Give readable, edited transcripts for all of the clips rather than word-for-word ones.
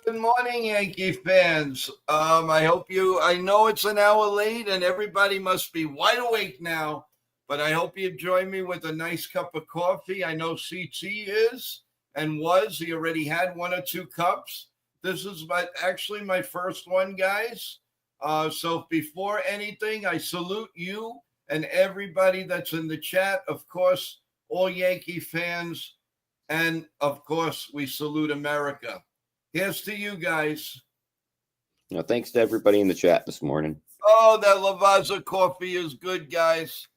Good morning, Yankee fans. I know it's an hour late and everybody must be wide awake now, but I hope you join me with a nice cup of coffee. I know CT is and was. He already had one or two cups. This is actually my first one, guys. So before anything, I salute you and everybody that's in the chat. Of course, all Yankee fans. And of course, we salute America. Here's to you guys. Thanks to everybody in the chat this morning. Oh, that Lavazza coffee is good, guys.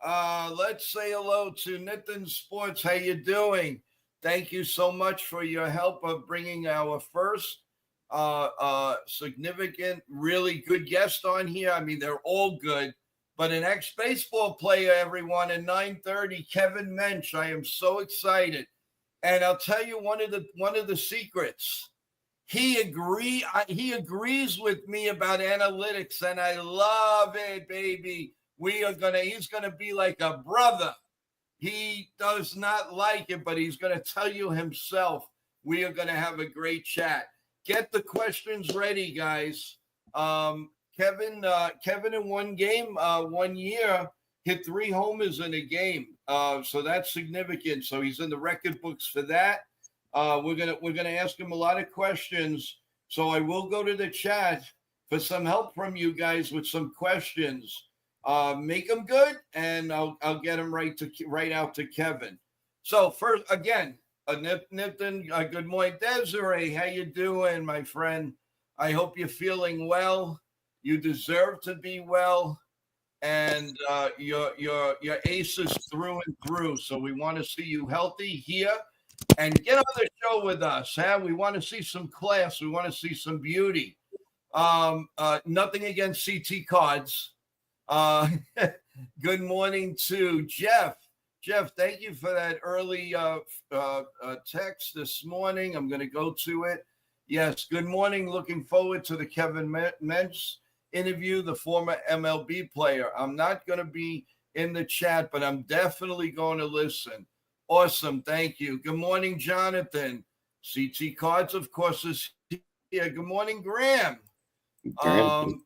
Let's say hello to Nitin Sports. How you doing? Thank you so much for your help of bringing our first significant, really good guest on here. I mean, they're all good, but an ex-baseball player, everyone, at 9:30, Kevin Mensch. I am so excited, and I'll tell you one of the secrets. He agrees with me about analytics, and I love it, baby. He's gonna be like a brother. He does not like it, but he's gonna tell you himself. We are gonna have a great chat. Get the questions ready, guys. Kevin in one game, 1 year, hit 3 homers in a game. So that's significant. So he's in the record books for that. We're gonna ask him a lot of questions. So I will go to the chat for some help from you guys with some questions. Make them good, and I'll get them right out to Kevin. So first, again, Nipton, good morning, Desiree. How you doing, my friend? I hope you're feeling well. You deserve to be well, and your ace is through and through. So we want to see you healthy here. And get on the show with us. Huh? We want to see some class. We want to see some beauty. Nothing against CT cards. Good morning to Jeff. Jeff, thank you for that early text this morning. I'm going to go to it. Yes, good morning. Looking forward to the Kevin Mensch interview, the former MLB player. I'm not going to be in the chat, but I'm definitely going to listen. Awesome. Thank you. Good morning, Jonathan. CT Cards, of course, is here. Good morning, Graham.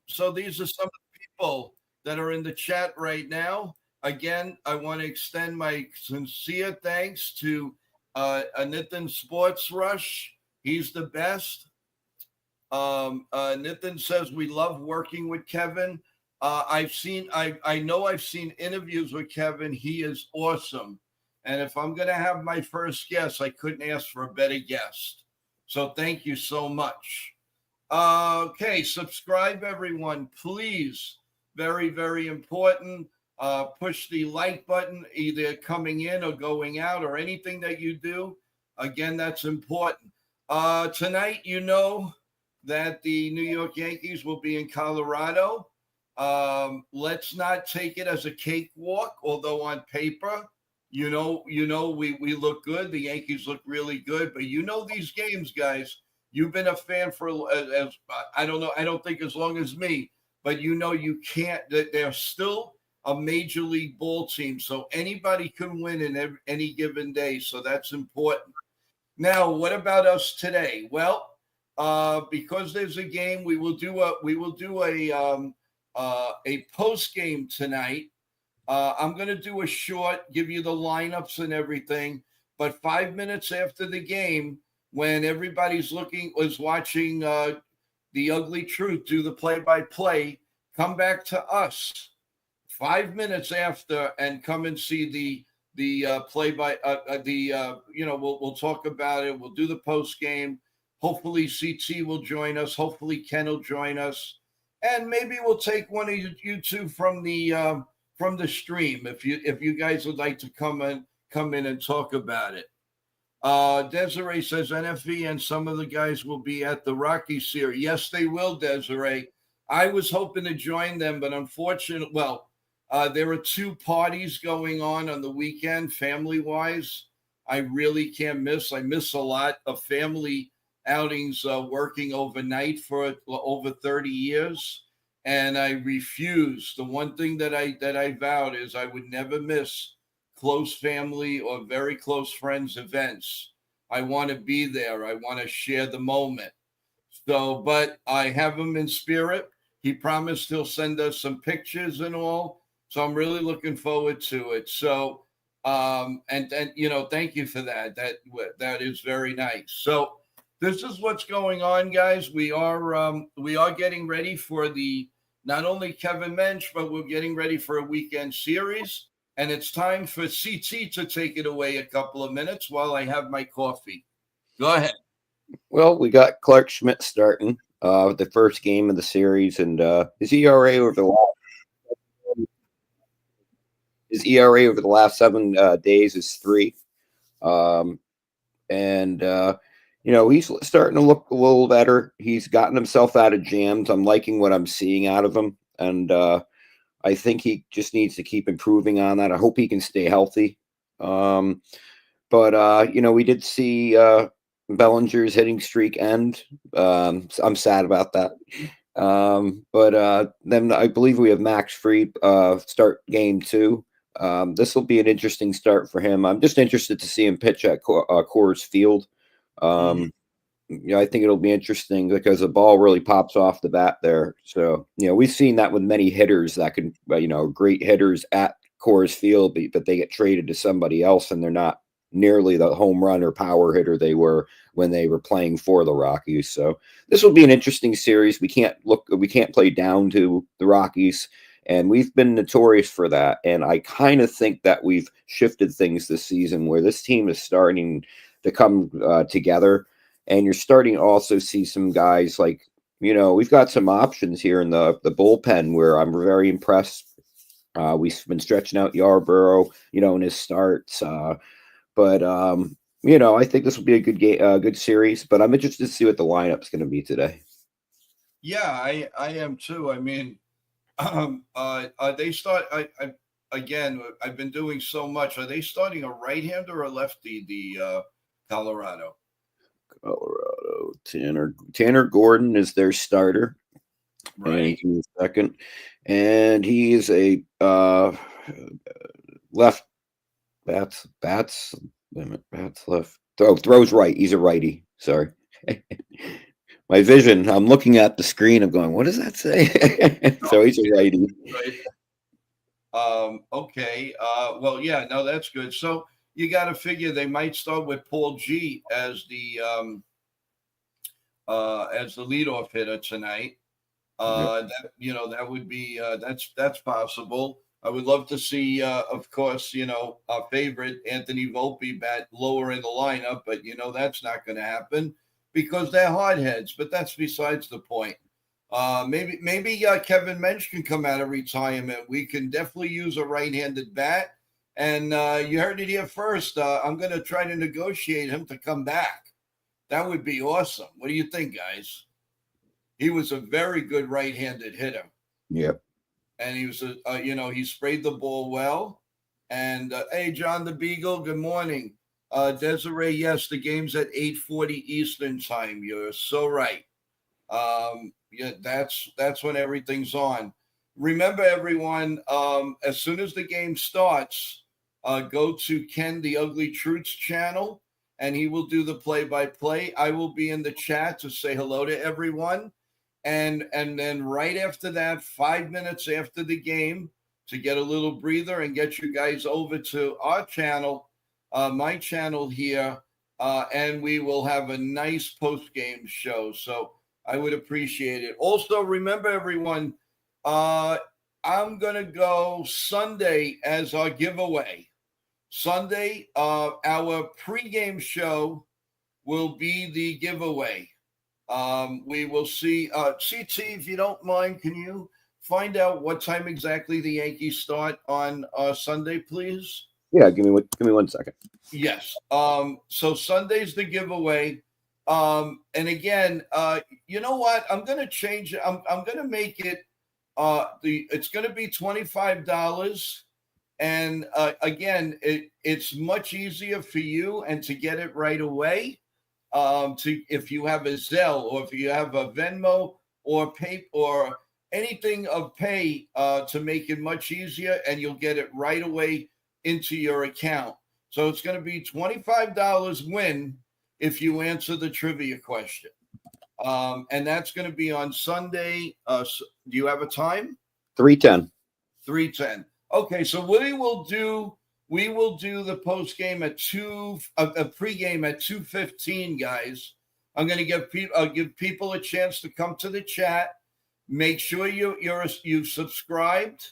So these are some of the people that are in the chat right now. Again, I want to extend my sincere thanks to Nitin Sports Rush. He's the best. Nitin says we love working with Kevin. I know I've seen interviews with Kevin. He is awesome. And if I'm going to have my first guest, I couldn't ask for a better guest. So thank you so much. Okay, subscribe, everyone, please. Very, very important. Push the like button, either coming in or going out or anything that you do. Again, that's important. Tonight, you know that the New York Yankees will be in Colorado. Let's not take it as a cakewalk, although on paper, we look good. The Yankees look really good, but these games, guys. You've been a fan for as I don't know. I don't think as long as me, but you can't. They're still a major league ball team, so anybody can win in any given day. So that's important. Now, what about us today? Well, because there's a game, we will do a post game tonight. I'm going to do a short, give you the lineups and everything. But 5 minutes after the game, when everybody's watching The Ugly Truth do the play-by-play, come back to us 5 minutes after and come and see the play-by. We'll talk about it. We'll do the post game. Hopefully, CT will join us. Hopefully, Ken will join us, and maybe we'll take one of you two from the stream if you guys would like to come in and talk about it. Desiree says NFV and some of the guys will be at the Rocky Series. Yes, they will, Desiree. I was hoping to join them, but unfortunately, there are two parties going on the weekend, family-wise. I really can't miss. I miss a lot of family outings working overnight for over 30 years. And I refuse. The one thing that I vowed is I would never miss close family or very close friends events. I want to be there. I want to share the moment. So, but I have him in spirit. He promised he'll send us some pictures and all. So I'm really looking forward to it. So, and thank you for that. That is very nice. So this is what's going on, guys. We are getting ready for the not only Kevin Mensch, but we're getting ready for a weekend series. And it's time for CT to take it away a couple of minutes while I have my coffee. Go ahead. Well, we got Clark Schmidt starting the first game of the series, and his ERA over the last 7 days is 3. Um, and he's starting to look a little better. He's gotten himself out of jams. I'm liking what I'm seeing out of him, and I think he just needs to keep improving on that. I hope he can stay healthy. But we did see Bellinger's hitting streak end. So I'm sad about that. But then I believe we have Max Fried start game 2. This will be an interesting start for him. I'm just interested to see him pitch at Coors Field. Mhm. I think it'll be interesting because the ball really pops off the bat there. So, we've seen that with many hitters that can, great hitters at Coors Field, but they get traded to somebody else and they're not nearly the home run or power hitter they were when they were playing for the Rockies. So this will be an interesting series. We can't play down to the Rockies, and we've been notorious for that. And I kind of think that we've shifted things this season where this team is starting to come together, and you're starting to also see some guys like, we've got some options here in the bullpen where I'm very impressed. We've been stretching out Yarborough, in his starts. I think this will be a good game, good series. But I'm interested to see what the lineup's going to be today. Yeah, I am too. I mean, they start. Again, I've been doing so much. Are they starting a right-hander or a lefty? The Colorado. Colorado, Tanner Gordon is their starter, and Right. he's second, and he is a left bats bats left. Throws right. He's a righty. Sorry. My vision. I'm looking at the screen. I'm going, what does that say? So he's a righty. Right. Okay. Well, yeah. No, that's good. So you got to figure they might start with Paul G as the leadoff hitter tonight. Yep. That would be that's possible. I would love to see, of course, our favorite Anthony Volpe bat lower in the lineup, but that's not going to happen because they're hardheads. But that's besides the point. Maybe Kevin Mensch can come out of retirement. We can definitely use a right-handed bat. And you heard it here first. I'm going to try to negotiate him to come back. That would be awesome. What do you think, guys? He was a very good right-handed hitter, Yep. and he was he sprayed the ball well. And hey, John the Beagle, good morning. Desiree, yes, the game's at 8:40 Eastern time. You're so right. Yeah, that's when everything's on. Remember, everyone, as soon as the game starts, go to Ken the Ugly Truths channel, and he will do the play-by-play. I will be in the chat to say hello to everyone, and then right after that, 5 minutes after the game, to get a little breather and get you guys over to our channel, my channel here, and we will have a nice post-game show. So I would appreciate it. Also, remember, everyone, I'm going to go Sunday as our giveaway. Sunday, our pregame show will be the giveaway. We will see. CT, if you don't mind, can you find out what time exactly the Yankees start on Sunday, please? Yeah. Give me 1 second. Yes. So Sunday's the giveaway. And again, you know what? I'm gonna change it. I'm gonna make it it's gonna be $25. And again, it's much easier for you and to get it right away. To if you have a Zelle or if you have a Venmo or pay or anything of pay to make it much easier, and you'll get it right away into your account. So it's going to be $25 win if you answer the trivia question. And that's going to be on Sunday. Do you have a time? 3:10. 3:10. Okay, so we will do the post game at a pregame at 2:15, guys. I'm going to give people a chance to come to the chat. Make sure you've subscribed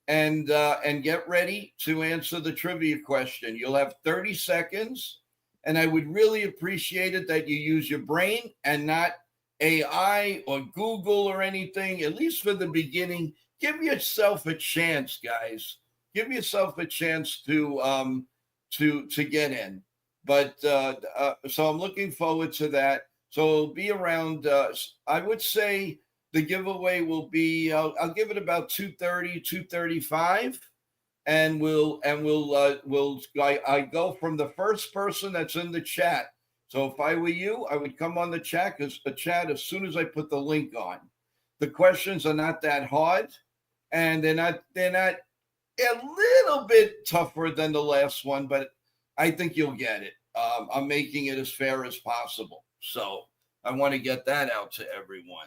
and get ready to answer the trivia question. You'll have 30 seconds, and I would really appreciate it that you use your brain and not AI or Google or anything, at least for the beginning. Give yourself a chance, guys. Give yourself a chance to get in. But so I'm looking forward to that. So it'll be around. I would say the giveaway will be. I'll give it about 2:30, 2:35, and I go from the first person that's in the chat. So if I were you, I would come on the chat as soon as I put the link on. The questions are not that hard, and they're not a little bit tougher than the last one, but I think you'll get it. I'm making it as fair as possible, so I want to get that out to everyone.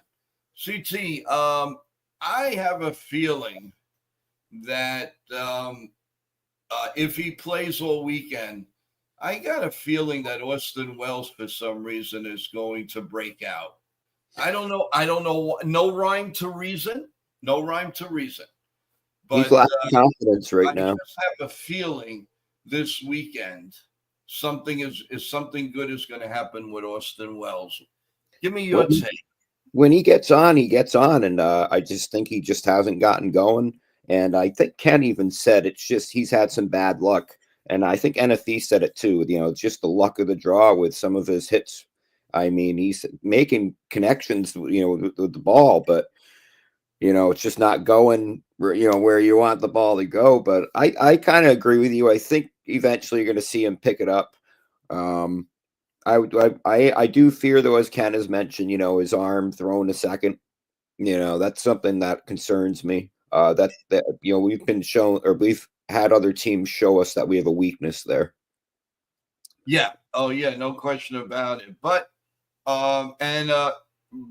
CT, I have a feeling that if he plays all weekend, I got a feeling that Austin Wells, for some reason, is going to break out. I don't know. I don't know. No rhyme to reason. No rhyme to reason. He's But lacking confidence right I now. just have a feeling this weekend something good is going to happen with Austin Wells. Give me your When, take. when he gets on, and I just think he just hasn't gotten going. And I think Ken even said it's just he's had some bad luck, and I think NFE said it too. It's just the luck of the draw with some of his hits. I mean, he's making connections, with the ball, but it's just not going where you want the ball to go. But I kind of agree with you. I think eventually you're going to see him pick it up. Um, I do fear, though, as Ken has mentioned, his arm thrown a second. That's something that concerns me. That we've been shown, or we've had other teams show us that we have a weakness there. Yeah. Oh, yeah. No question about it. But and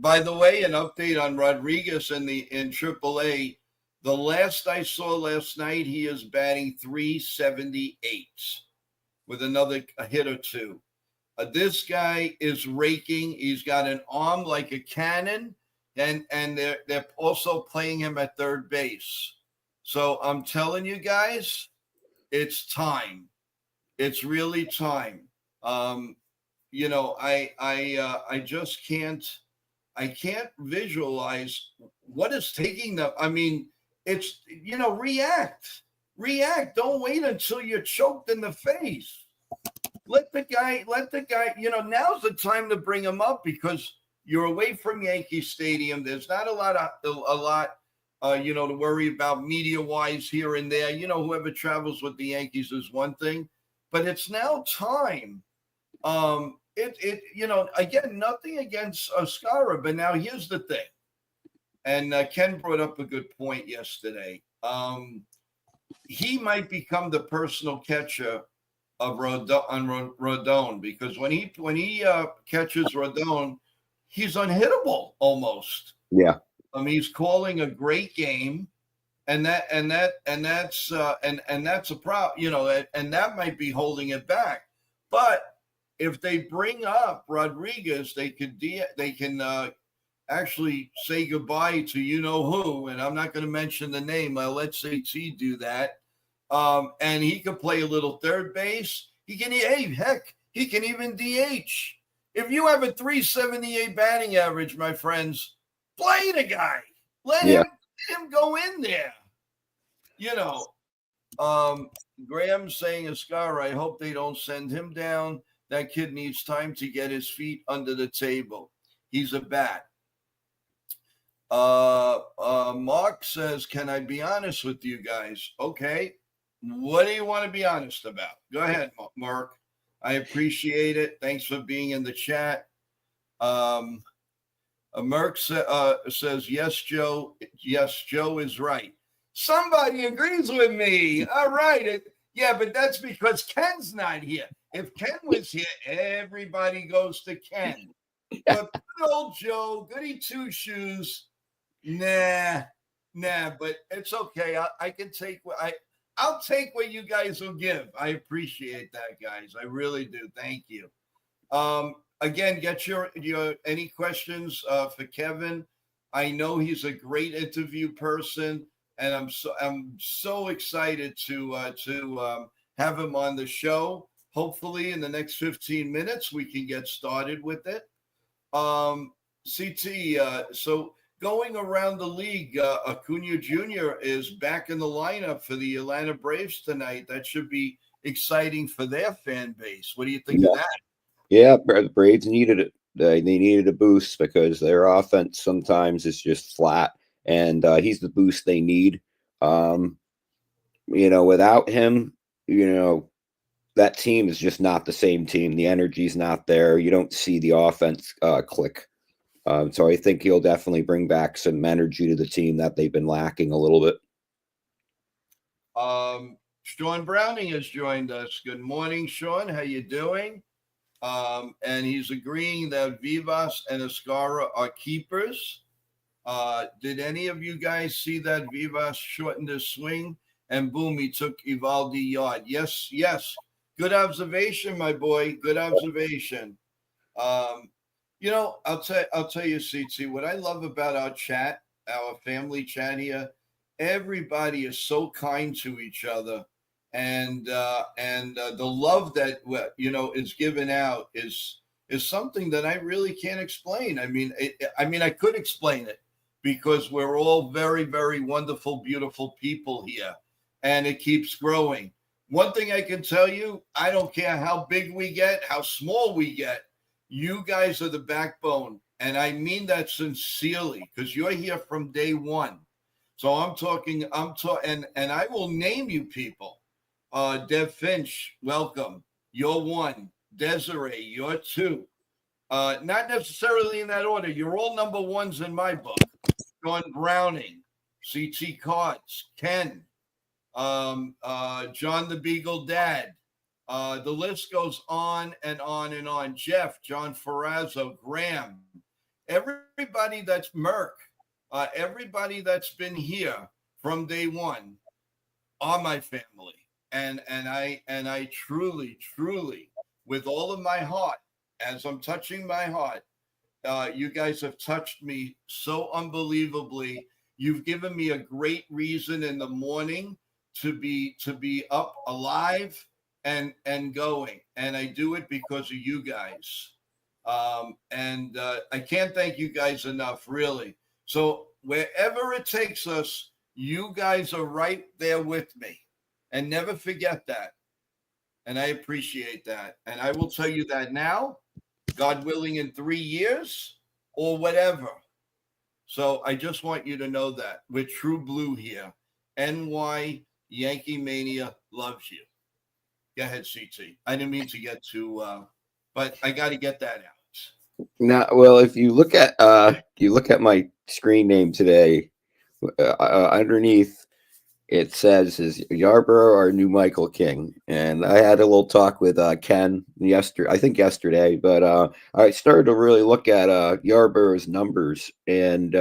by the way, an update on Rodriguez in AAA. The last I saw last night, he is batting 378 with another hit or two. This guy is raking. He's got an arm like a cannon, and they're also playing him at third base. So I'm telling you guys, it's time. It's really time. Um, I just can't visualize what is taking the. I mean, it's react. Don't wait until you're choked in the face. Let the guy. Now's the time to bring him up because you're away from Yankee Stadium. There's not a lot, to worry about media wise here and there. Whoever travels with the Yankees is one thing, but it's now time. Again, nothing against Oscara, but now here's the thing. And Ken brought up a good point yesterday. He might become the personal catcher of Rodon because when he catches Rodon, he's unhittable almost. Yeah. He's calling a great game, and that's a problem. And that might be holding it back. But if they bring up Rodriguez, they can actually say goodbye to who, and I'm not going to mention the name. I'll let CT do that. And he can play a little third base. He can even DH. If you have a 378 batting average, my friends, play the guy. Let Yeah. him go in there. Graham saying, Ascar, I hope they don't send him down. That kid needs time to get his feet under the table. He's a bat. Mark says, can I be honest with you guys? Okay. What do you want to be honest about? Go ahead, Mark. I appreciate it. Thanks for being in the chat. Merck says, yes, Joe. Yes, Joe is right. Somebody agrees with me. All right. Yeah, but that's because Ken's not here. If Ken was here, everybody goes to Ken. But good old Joe, goody two shoes. Nah, nah, but it's okay. I can take what I'll take what you guys will give. I appreciate that, guys. I really do. Thank you. Again, get your any questions for Kevin. I know he's a great interview person, and I'm so excited to have him on the show. Hopefully, in the next 15 minutes, we can get started with it. Um, CT, so going around the league, Acuna Jr. is back in the lineup for the Atlanta Braves tonight. That should be exciting for their fan base. What do you think of Yeah, that? yeah. The Braves needed it. They needed a boost because their offense sometimes is just flat, and he's the boost they need. Um, without him, you know, that team is just not the same team. The energy's not there. You don't see the offense click. So I think he'll definitely bring back some energy to the team that they've been lacking a little bit. Sean Browning has joined us. Good morning, Sean. How you doing? And he's agreeing that Vivas and Escara are keepers. Did any of you guys see that Vivas shortened his swing and boom, he took Ivaldi yard? Yes, yes. Good observation, my boy. Good observation. Um, I'll tell you, CT, what I love about our chat, our family chat here, everybody is so kind to each other, and the love that is given out is something that I really can't explain. I could explain it because we're all very, very wonderful, beautiful people here, and it keeps growing. One thing I can tell you, I don't care how big we get, how small we get, you guys are the backbone. And I mean that sincerely because you're here from day one. So and I will name you people. Dev Finch, welcome. You're one. Desiree, you're two. Not necessarily in that order. You're all number ones in my book. John Browning, CT Cards, Ken, John the Beagle Dad. The list goes on and on and on. Jeff, John Ferrazzo, Graham, everybody that's Merck, everybody that's been here from day one are my family, and I truly, truly, with all of my heart, as I'm touching my heart, you guys have touched me so unbelievably. You've given me a great reason in the morning to be up alive and going, and I do it because of you guys. And I can't thank you guys enough, really. So wherever it takes us, you guys are right there with me, and never forget that. And I appreciate that. And I will tell you that now, God willing, in 3 years or whatever. So I just want you to know that we're true blue here. NY Yankee Mania loves you. Go ahead, CT. I didn't mean to get too, but I got to get that out. Now, well, if you look at my screen name today, underneath it says is Yarborough or New Michael King, and I had a little talk with Ken yesterday, I think yesterday, but I started to really look at Yarborough's numbers, and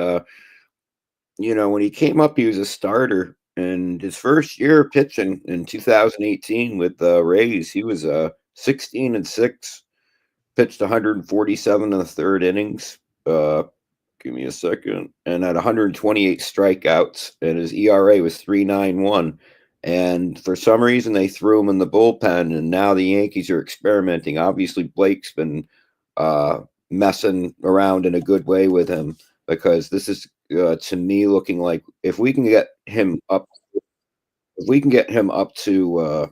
when he came up, he was a starter. And his first year pitching in 2018 with the Rays, he was 16-6, pitched 147 in the third innings. Give me a second. And at 128 strikeouts, and his ERA was 3.91. And for some reason, they threw him in the bullpen, and now the Yankees are experimenting. Obviously, Blake's been messing around in a good way with him because this is, to me, looking like if we can get him up, to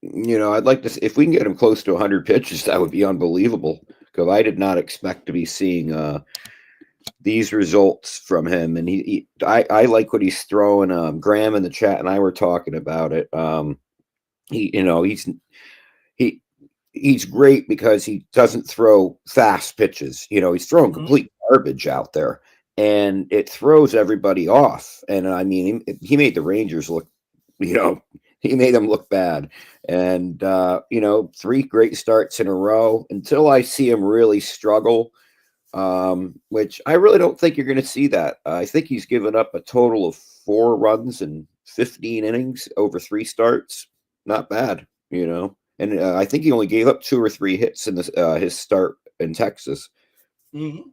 I'd like to see if we can get him close to 100 pitches. That would be unbelievable because I did not expect to be seeing these results from him. And I like what he's throwing. Graham in the chat and I were talking about it. He, he he's great because he doesn't throw fast pitches. He's throwing complete garbage out there, and it throws everybody off. And I mean, he made the Rangers look, you know, He made them look bad. And, 3 great starts in a row until I see him really struggle, which I really don't think you're going to see that. I think he's given up a total of 4 runs in 15 innings over 3 starts. Not bad. And I think he only gave up 2 or 3 hits in his start in Texas. Mm-hmm.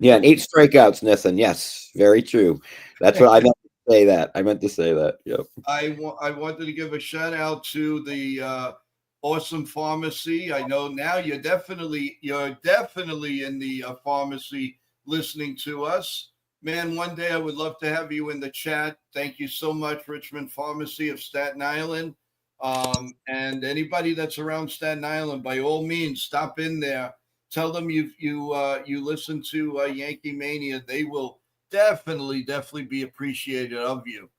Yeah, and 8 strikeouts, Nathan. Yes, very true. That's what I meant to say. I meant to say that. Yep. I wanted to give a shout out to the awesome pharmacy. I know now you're definitely in the pharmacy listening to us. Man, one day I would love to have you in the chat. Thank you so much, Richmond Pharmacy of Staten Island. And anybody that's around Staten Island, by all means, stop in there. Tell them you listen to Yankee Mania. They will definitely be appreciated of you.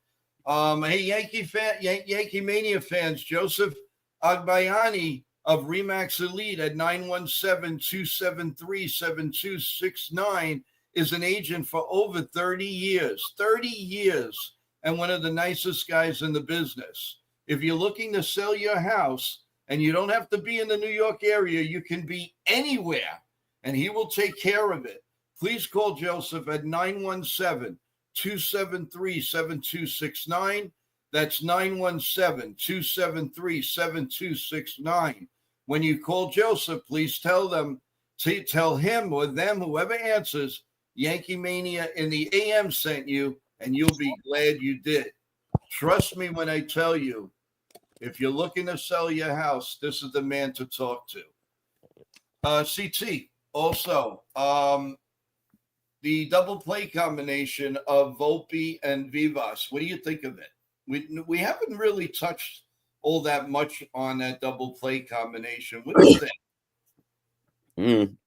Hey, Yankee Mania fans, Joseph Agbayani of Remax Elite at 917-273-7269 is an agent for over 30 years. 30 years, and one of the nicest guys in the business. If you're looking to sell your house, and you don't have to be in the New York area, you can be anywhere, and he will take care of it. Please call Joseph at 917-273-7269. That's 917-273-7269. When you call Joseph, please tell him or them, whoever answers, Yankee Mania in the AM sent you, and you'll be glad you did. Trust me when I tell you, if you're looking to sell your house, this is the man to talk to. CT, also, the double play combination of Volpe and Vivas. What do you think of it? We haven't really touched all that much on that double play combination. What do you think?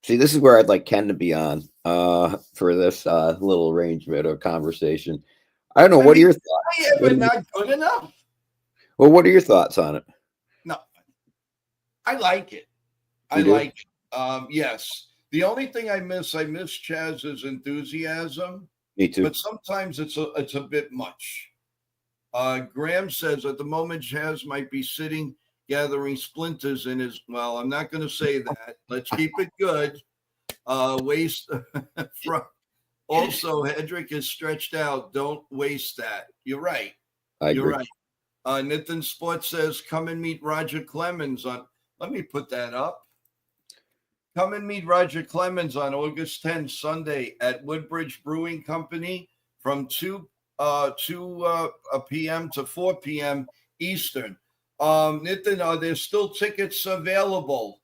See, this is where I'd like Ken to be on for this little arrangement of conversation. I don't know. What are your thoughts? But not good enough. Well, what are your thoughts on it? No, I like it. Yes. The only thing I miss Chaz's enthusiasm. Me too. But sometimes it's a bit much. Graham says at the moment Chaz might be sitting gathering splinters in his. Well, I'm not going to say that. Let's keep it good. Waste. Also, Hedrick is stretched out. Don't waste that. You're right. You're right. Nathan Sports says, come and meet Roger Clemens on. Let me put that up. Come and meet Roger Clemens on August 10th, Sunday at Woodbridge Brewing Company from 2 p.m. to 4 p.m. Eastern. Nathan, are there still tickets available?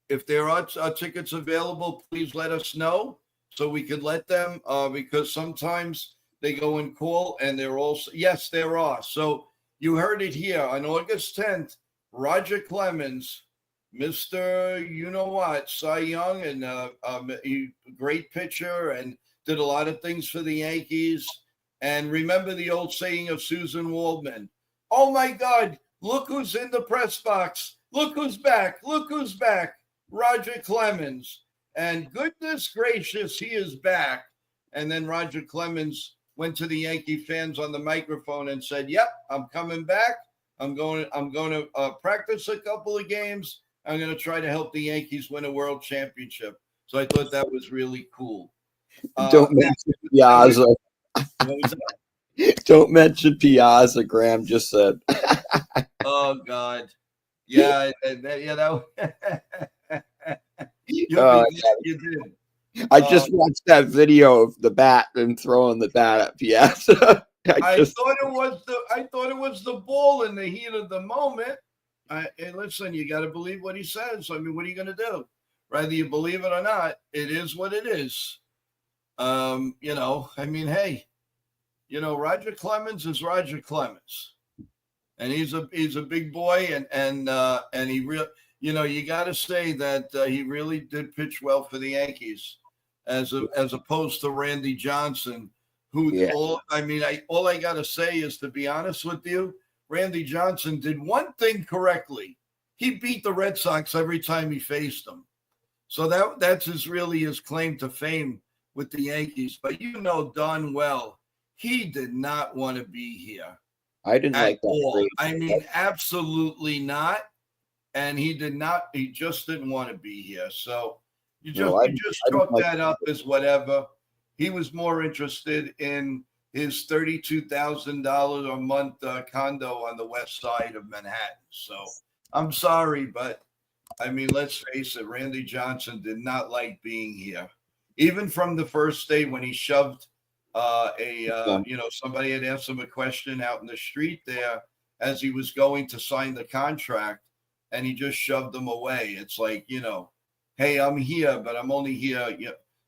If there are tickets available, please let us know so we can let them because sometimes they go and call and they're also, yes, there are. So you heard it here on August 10th, Roger Clemens, Mr. You-know-what, Cy Young, and great pitcher and did a lot of things for the Yankees. And remember the old saying of Susan Waldman, oh my God, look who's in the press box. Look who's back. Look who's back. Roger Clemens. And goodness gracious, he is back. And then Roger Clemens went to the Yankee fans on the microphone and said, yep, I'm coming back. I'm going to practice a couple of games. I'm going to try to help the Yankees win a world championship. So I thought that was really cool. Don't mention Piazza. Don't mention Piazza, Graham just said. Oh, God. Yeah, you did. I just watched that video of the bat and throwing the bat at Piazza. I thought it was the ball in the heat of the moment. And listen, you got to believe what he says. I mean, what are you going to do? Whether you believe it or not, it is what it is. I mean, hey, Roger Clemens is Roger Clemens, and he's a big boy, and he really, you got to say that he really did pitch well for the Yankees, as opposed to Randy Johnson, who all I got to say is, to be honest with you, Randy Johnson did one thing correctly. He beat the Red Sox every time he faced them. So that's his claim to fame with the Yankees. But darn well, he did not want to be here I didn't at like that all. trade. I mean, absolutely not. And he did not. He just didn't want to be here. So No, you just I didn't chalk like that up that. as whatever. He was more interested in his $32,000 a month condo on the west side of Manhattan. So I'm sorry, but I mean, let's face it, Randy Johnson did not like being here. Even from the first day when he shoved somebody had asked him a question out in the street there as he was going to sign the contract, and he just shoved them away. It's like, hey, I'm here, but I'm only here,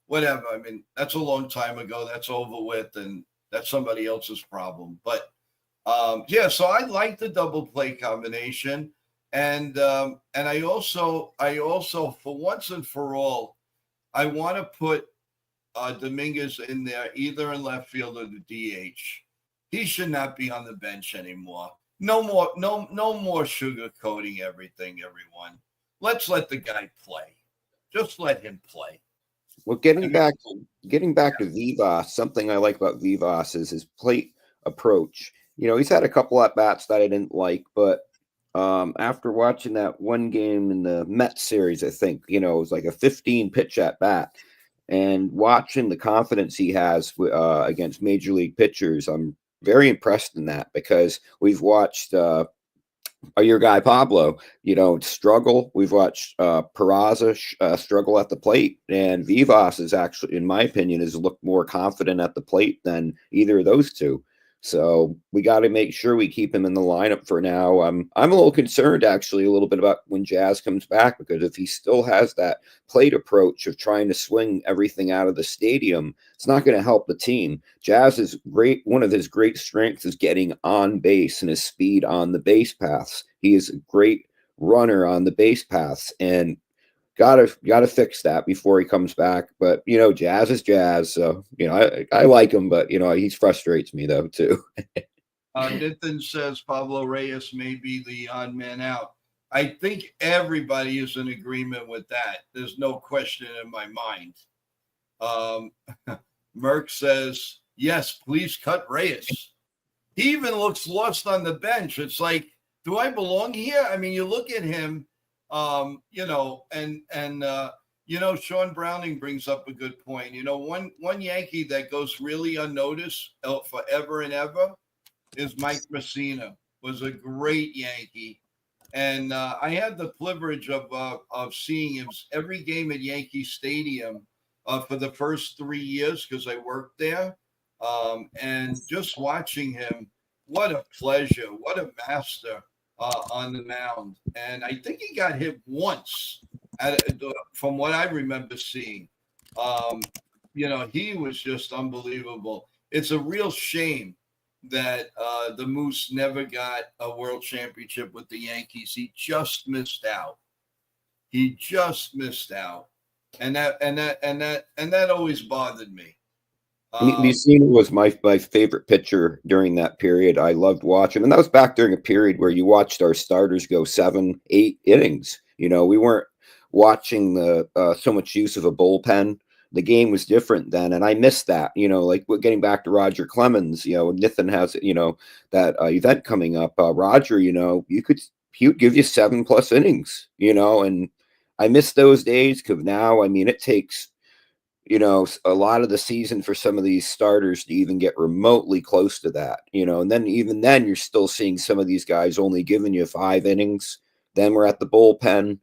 whatever. I mean, that's a long time ago. That's over with, and that's somebody else's problem. But yeah, so I like the double play combination, and I also for once and for all, I want to put Dominguez in there either in left field or the DH. He should not be on the bench anymore. No more sugarcoating everything. Everyone, let's let the guy play. Just let him play. Well, I mean, getting back to Vivas, something I like about Vivas is his plate approach. He's had a couple at bats that I didn't like, but after watching that one game in the Mets series, I think it was like a 15 pitch at bat, and watching the confidence he has against major league pitchers, I'm very impressed in that because we've watched your guy Pablo, struggle. We've watched Peraza struggle at the plate, and Vivas is actually, in my opinion, has looked more confident at the plate than either of those two. So we got to make sure we keep him in the lineup for now. I'm a little concerned, actually, a little bit about when Jazz comes back, because if he still has that plate approach of trying to swing everything out of the stadium, it's not going to help the team. Jazz is great. One of his great strengths is getting on base and his speed on the base paths. He is a great runner on the base paths, and gotta fix that before he comes back. But Jazz is Jazz, so I like him, but he frustrates me though too. Nathan says Pablo Reyes may be the odd man out. I think everybody is in agreement with that. There's no question in my mind. Um, Merck says, yes, please cut Reyes. He even looks lost on the bench. It's like, do I belong here? I mean, you look at him, Sean Browning brings up a good point. One Yankee that goes really unnoticed forever and ever is Mike Messina. Was a great Yankee, and I had the privilege of seeing him every game at Yankee Stadium for the first 3 years because I worked there, and just watching him, what a pleasure, what a master on the mound. And I think he got hit once, from what I remember seeing. Um, he was just unbelievable. It's a real shame that the Moose never got a world championship with the Yankees. He just missed out. He just missed out, and that always bothered me. Messina was my favorite pitcher during that period. I loved watching, and that was back during a period where you watched our starters go 7, 8 innings. We weren't watching the so much use of a bullpen. The game was different then, and I missed that. Like we're getting back to Roger Clemens. Nathan has that event coming up. Roger, he would give you 7+ innings. And I miss those days because now, I mean, it takes a lot of the season for some of these starters to even get remotely close to that, and then even then you're still seeing some of these guys only giving you 5 innings. Then we're at the bullpen,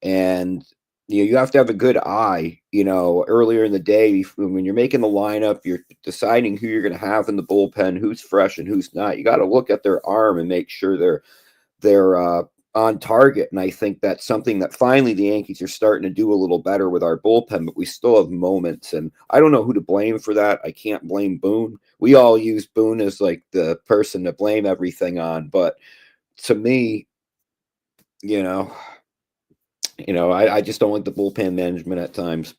and you have to have a good eye, earlier in the day when you're making the lineup, you're deciding who you're going to have in the bullpen, who's fresh and who's not. You got to look at their arm and make sure they're on target. And I think that's something that finally the Yankees are starting to do a little better with our bullpen, but we still have moments. And I don't know who to blame for that. I can't blame Boone. We all use Boone as like the person to blame everything on. But to me, you know, I just don't like the bullpen management at times.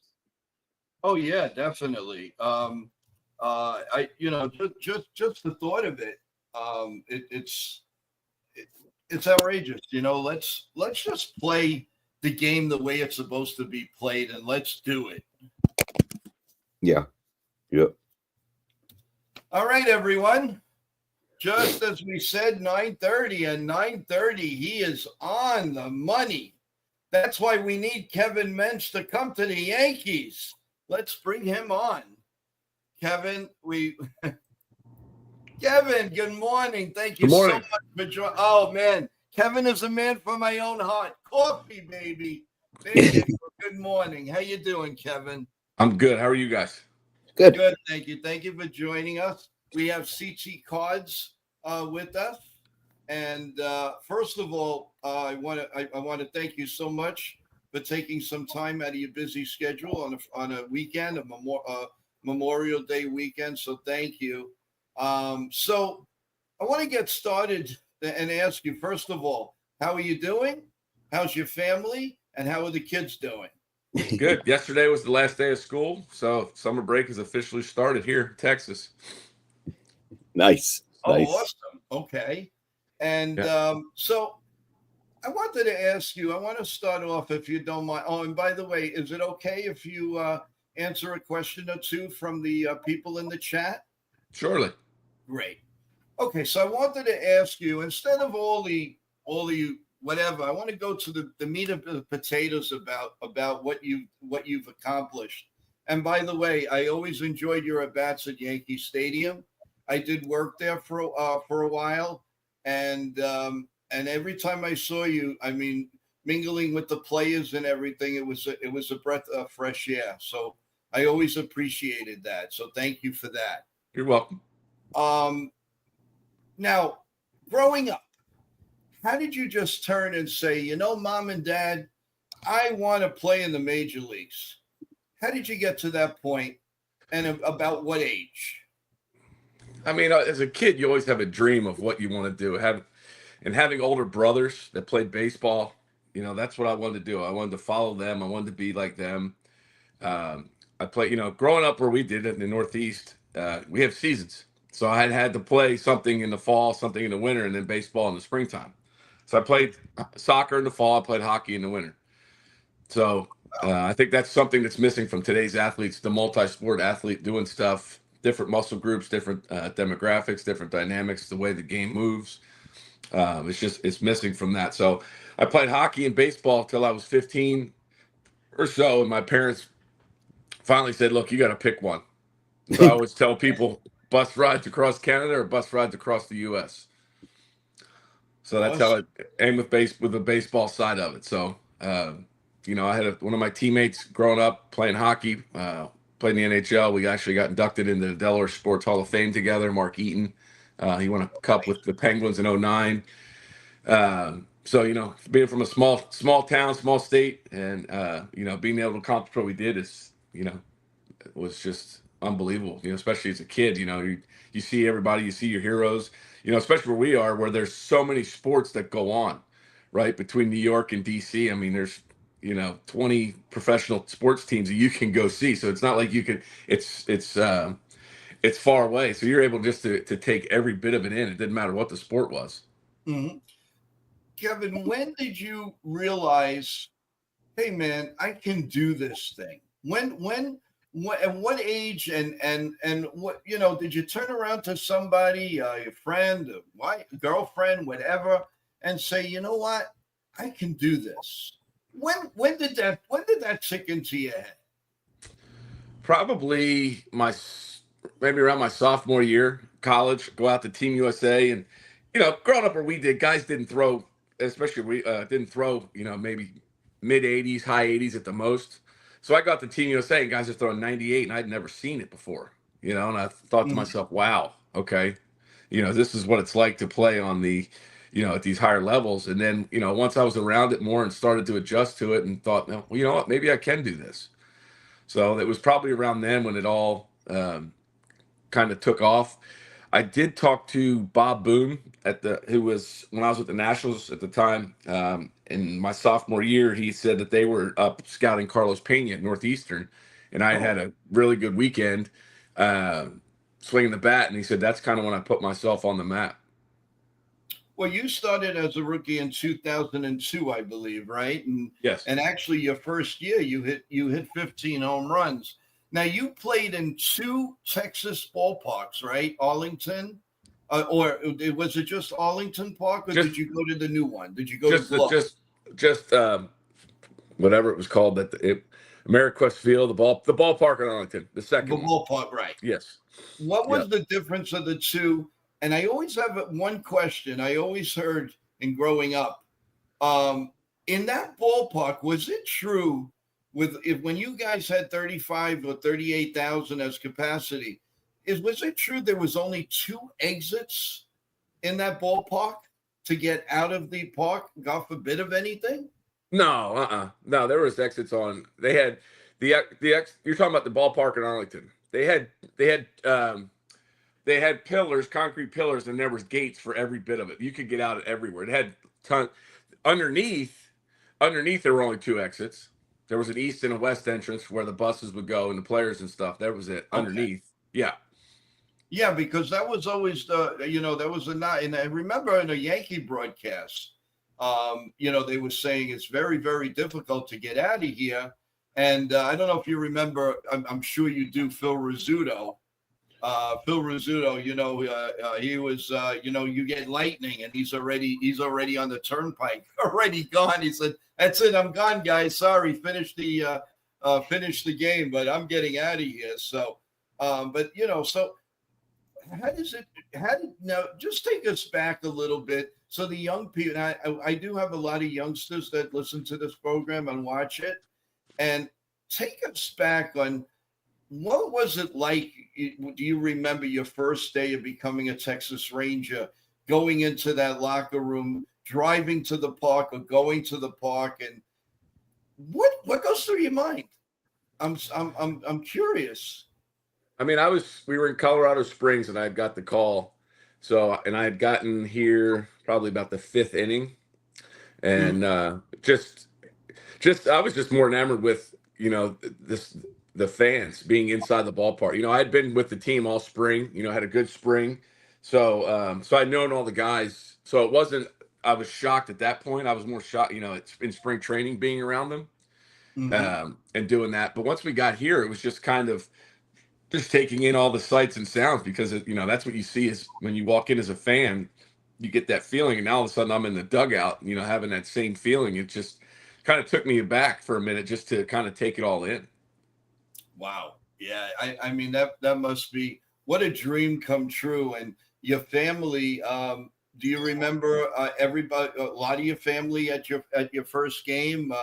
Oh yeah, definitely. I just the thought of it, it's outrageous. Let's just play the game the way it's supposed to be played, and let's do it. Yeah. Yep. All right, everyone. Just as we said, 9:30 and 9:30, he is on the money. That's why we need Kevin Mensch to come to the Yankees. Let's bring him on. Kevin, Kevin, good morning. Thank you Good so morning. much for joining. Oh man, Kevin is a man for my own heart. Coffee, baby. There you go. Good morning. How you doing, Kevin? I'm good. How are you guys? Good. Good, thank you. Thank you for joining us. We have CT Cards with us. And first of all, I want to thank you so much for taking some time out of your busy schedule on a weekend, Memorial Day weekend. So thank you. So I want to get started and ask you first of all, how are you doing? How's your family? And how are the kids doing? Good. Yesterday was the last day of school, so summer break has officially started here in Texas. Nice. Oh, Nice. awesome. Okay. And Yeah, so I wanted to ask you, I want to start off, if you don't mind. Oh, and by the way, is it okay if you answer a question or two from the people in the chat? surely. Great. Okay, so I wanted to ask you, instead of all the whatever, I want to go to the meat of the potatoes about what you've accomplished. And by the way, I always enjoyed your at bats at Yankee Stadium. I did work there for a while, and every time I saw you, I mean, mingling with the players and everything, it was a breath of fresh air. So I always appreciated that. So thank you for that. You're welcome. Um, Now, growing up, how did you just turn and say, Mom and Dad, I want to play in the major leagues? How did you get to that point, and about what age? I mean, as a kid, you always have a dream of what you want to do. And having older brothers that played baseball, that's what I wanted to do. I wanted to follow them. I wanted to be like them. Um, I play, growing up where we did it in the Northeast, we have seasons. So I had to play something in the fall, something in the winter, and then baseball in the springtime. So I played soccer in the fall. I played hockey in the winter. So I think that's something that's missing from today's athletes, the multi-sport athlete doing stuff, different muscle groups, different demographics, different dynamics, the way the game moves. It's missing from that. So I played hockey and baseball till I was 15 or so, and my parents finally said, "Look, you got to pick one." So I always tell people bus rides across Canada or bus rides across the U.S. So that's how Awesome. I aim with the baseball side of it. So, I had one of my teammates growing up playing hockey, played in the NHL. We actually got inducted into the Delaware Sports Hall of Fame together. Mark Eaton, he won a cup with the Penguins in '09. So being from a small town, small state, and being able to accomplish what we did was just unbelievable. Especially as a kid, you see everybody, you see your heroes. Especially where we are, where there's so many sports that go on, right, between New York and DC. I mean, there's 20 professional sports teams that you can go see. So it's not like you can. It's far away. So you're able just to take every bit of it in. It didn't matter what the sport was. Hmm. Kevin, when did you realize, hey man, I can do this thing? At what age, and what, did you turn around to somebody, your friend, a wife, girlfriend, whatever, and say, you know what, I can do this? When did that kick into your head? Probably maybe around my sophomore year, college, go out to Team USA, and growing up where we did, guys didn't throw, especially we didn't throw, maybe mid 80s, high 80s at the most. So I got to Team USA, and guys are throwing 98, and I'd never seen it before, and I thought to Mhm. myself, wow, okay, this is what it's like to play on the, at these higher levels. And then, once I was around it more and started to adjust to it, and thought, well, you know what, maybe I can do this. So it was probably around then when it all kind of took off. I did talk to Bob Boone who was when I was with the Nationals at the time. In my sophomore year, he said that they were up scouting Carlos Pena at Northeastern, and I had Oh, a really good weekend swinging the bat, and he said that's kind of when I put myself on the map. well, you started as a rookie in 2002, I believe, right? And Yes. and actually, your first year, you hit 15 home runs. Now you played in 2 Texas ballparks, right? Arlington, or was it just Arlington Park, or Just did you go to the new one? Did you go to just Glow? just whatever it was called, Ameriquest Field, the ballpark in Arlington, the The second one. ballpark, right? Yes. What Yeah. was the difference of the two? And I always have one question. I always heard in growing up, in that ballpark, was it true when you guys had 35 or 38,000 as capacity? Was it true there was only 2 exits in that ballpark to get out of the park? God forbid of anything. No, no. There was exits on. They had You're talking about the ballpark in Arlington. They had pillars, concrete pillars, and there was gates for every bit of it. You could get out everywhere. It had underneath. Underneath, there were only 2 exits. There was an east and a west entrance where the buses would go and the players and stuff. That was it. Okay. Underneath, yeah. Yeah, because that was always that was a not. And I remember in a Yankee broadcast, they were saying it's very, very difficult to get out of here. And I don't know if you remember. I'm sure you do. Phil Rizzuto. He was. You get lightning, and he's already on the turnpike, already gone. He said, "That's it. I'm gone, guys. Sorry, finish the game, but I'm getting out of here." So, so now just take us back a little bit. So the young people, I do have a lot of youngsters that listen to this program and watch it, and take us back on what was it like. Do you remember your first day of becoming a Texas Ranger, going into that locker room, driving to the park or going to the park, and what goes through your mind? I'm curious. I mean, we were in Colorado Springs and I had got the call. And I had gotten here probably about the 5th inning. And I was just more enamored with, the fans being inside the ballpark. I had been with the team all spring, had a good spring. So I'd known all the guys. So it wasn't, I was shocked at that point. I was more shocked, it's in spring training being around them and doing that. But once we got here, it was just kind of just taking in all the sights and sounds because that's what you see is when you walk in as a fan, you get that feeling, and now all of a sudden I'm in the dugout, having that same feeling. It just kind of took me aback for a minute just to kind of take it all in. Wow. Yeah. I mean that must be what a dream come true. And your family, do you remember everybody, a lot of your family at your first game?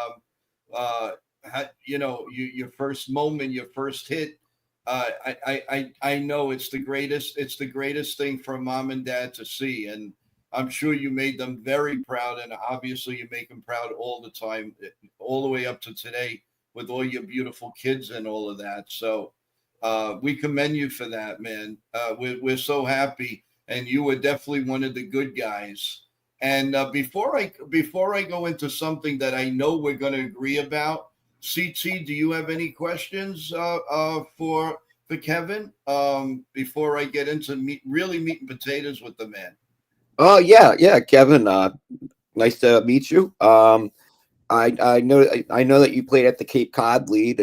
Your first moment, your first hit. I know it's the greatest thing for mom and dad to see, and I'm sure you made them very proud, and obviously you make them proud all the time, all the way up to today with all your beautiful kids and all of that. So we commend you for that, man. We're so happy, and you were definitely one of the good guys. And before I go into something that I know we're going to agree about, CT, do you have any questions for Kevin before I get into meat and potatoes with the man? Oh yeah, Kevin. Nice to meet you. I know that you played at the Cape Cod League,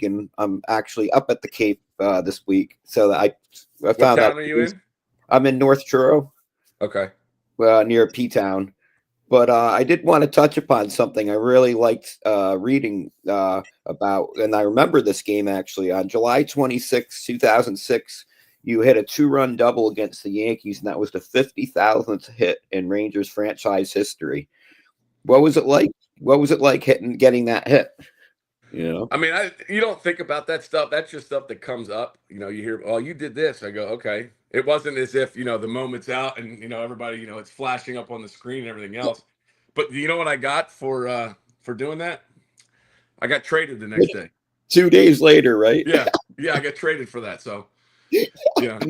and I'm actually up at the Cape this week. So I What found town that are you in? I'm in North Truro, Okay. near P Town. But I did want to touch upon something I really liked reading about, and I remember this game actually on July 26, 2006. You hit a 2-run double against the Yankees, and that was the 50,000th hit in Rangers franchise history. What was it like? What was it like getting that hit? I mean, you don't think about that stuff. That's just stuff that comes up. You hear, "Oh, you did this." I go, "Okay." It wasn't as if the moment's out and everybody it's flashing up on the screen and everything else. But you know what I got for doing that? I got traded the next day. 2 days later, right? Yeah, I got traded for that. So yeah.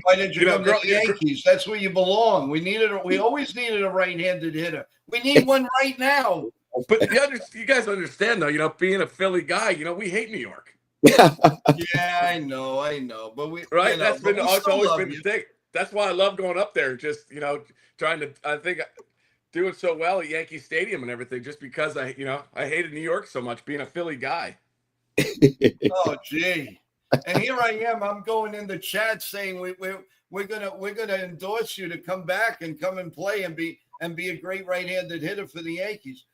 Why didn't you come to the Yankees? That's where you belong. We always needed a right-handed hitter. We need one right now. But you guys understand though, being a Philly guy, we hate New York. Yeah, I know. But we right. That's always been the thing. That's why I love going up there. Just trying to. I think doing so well at Yankee Stadium and everything, just because I hated New York so much, being a Philly guy. Oh, gee. And here I am. I'm going in the chat saying we're gonna endorse you to come back and come and play and be a great right-handed hitter for the Yankees.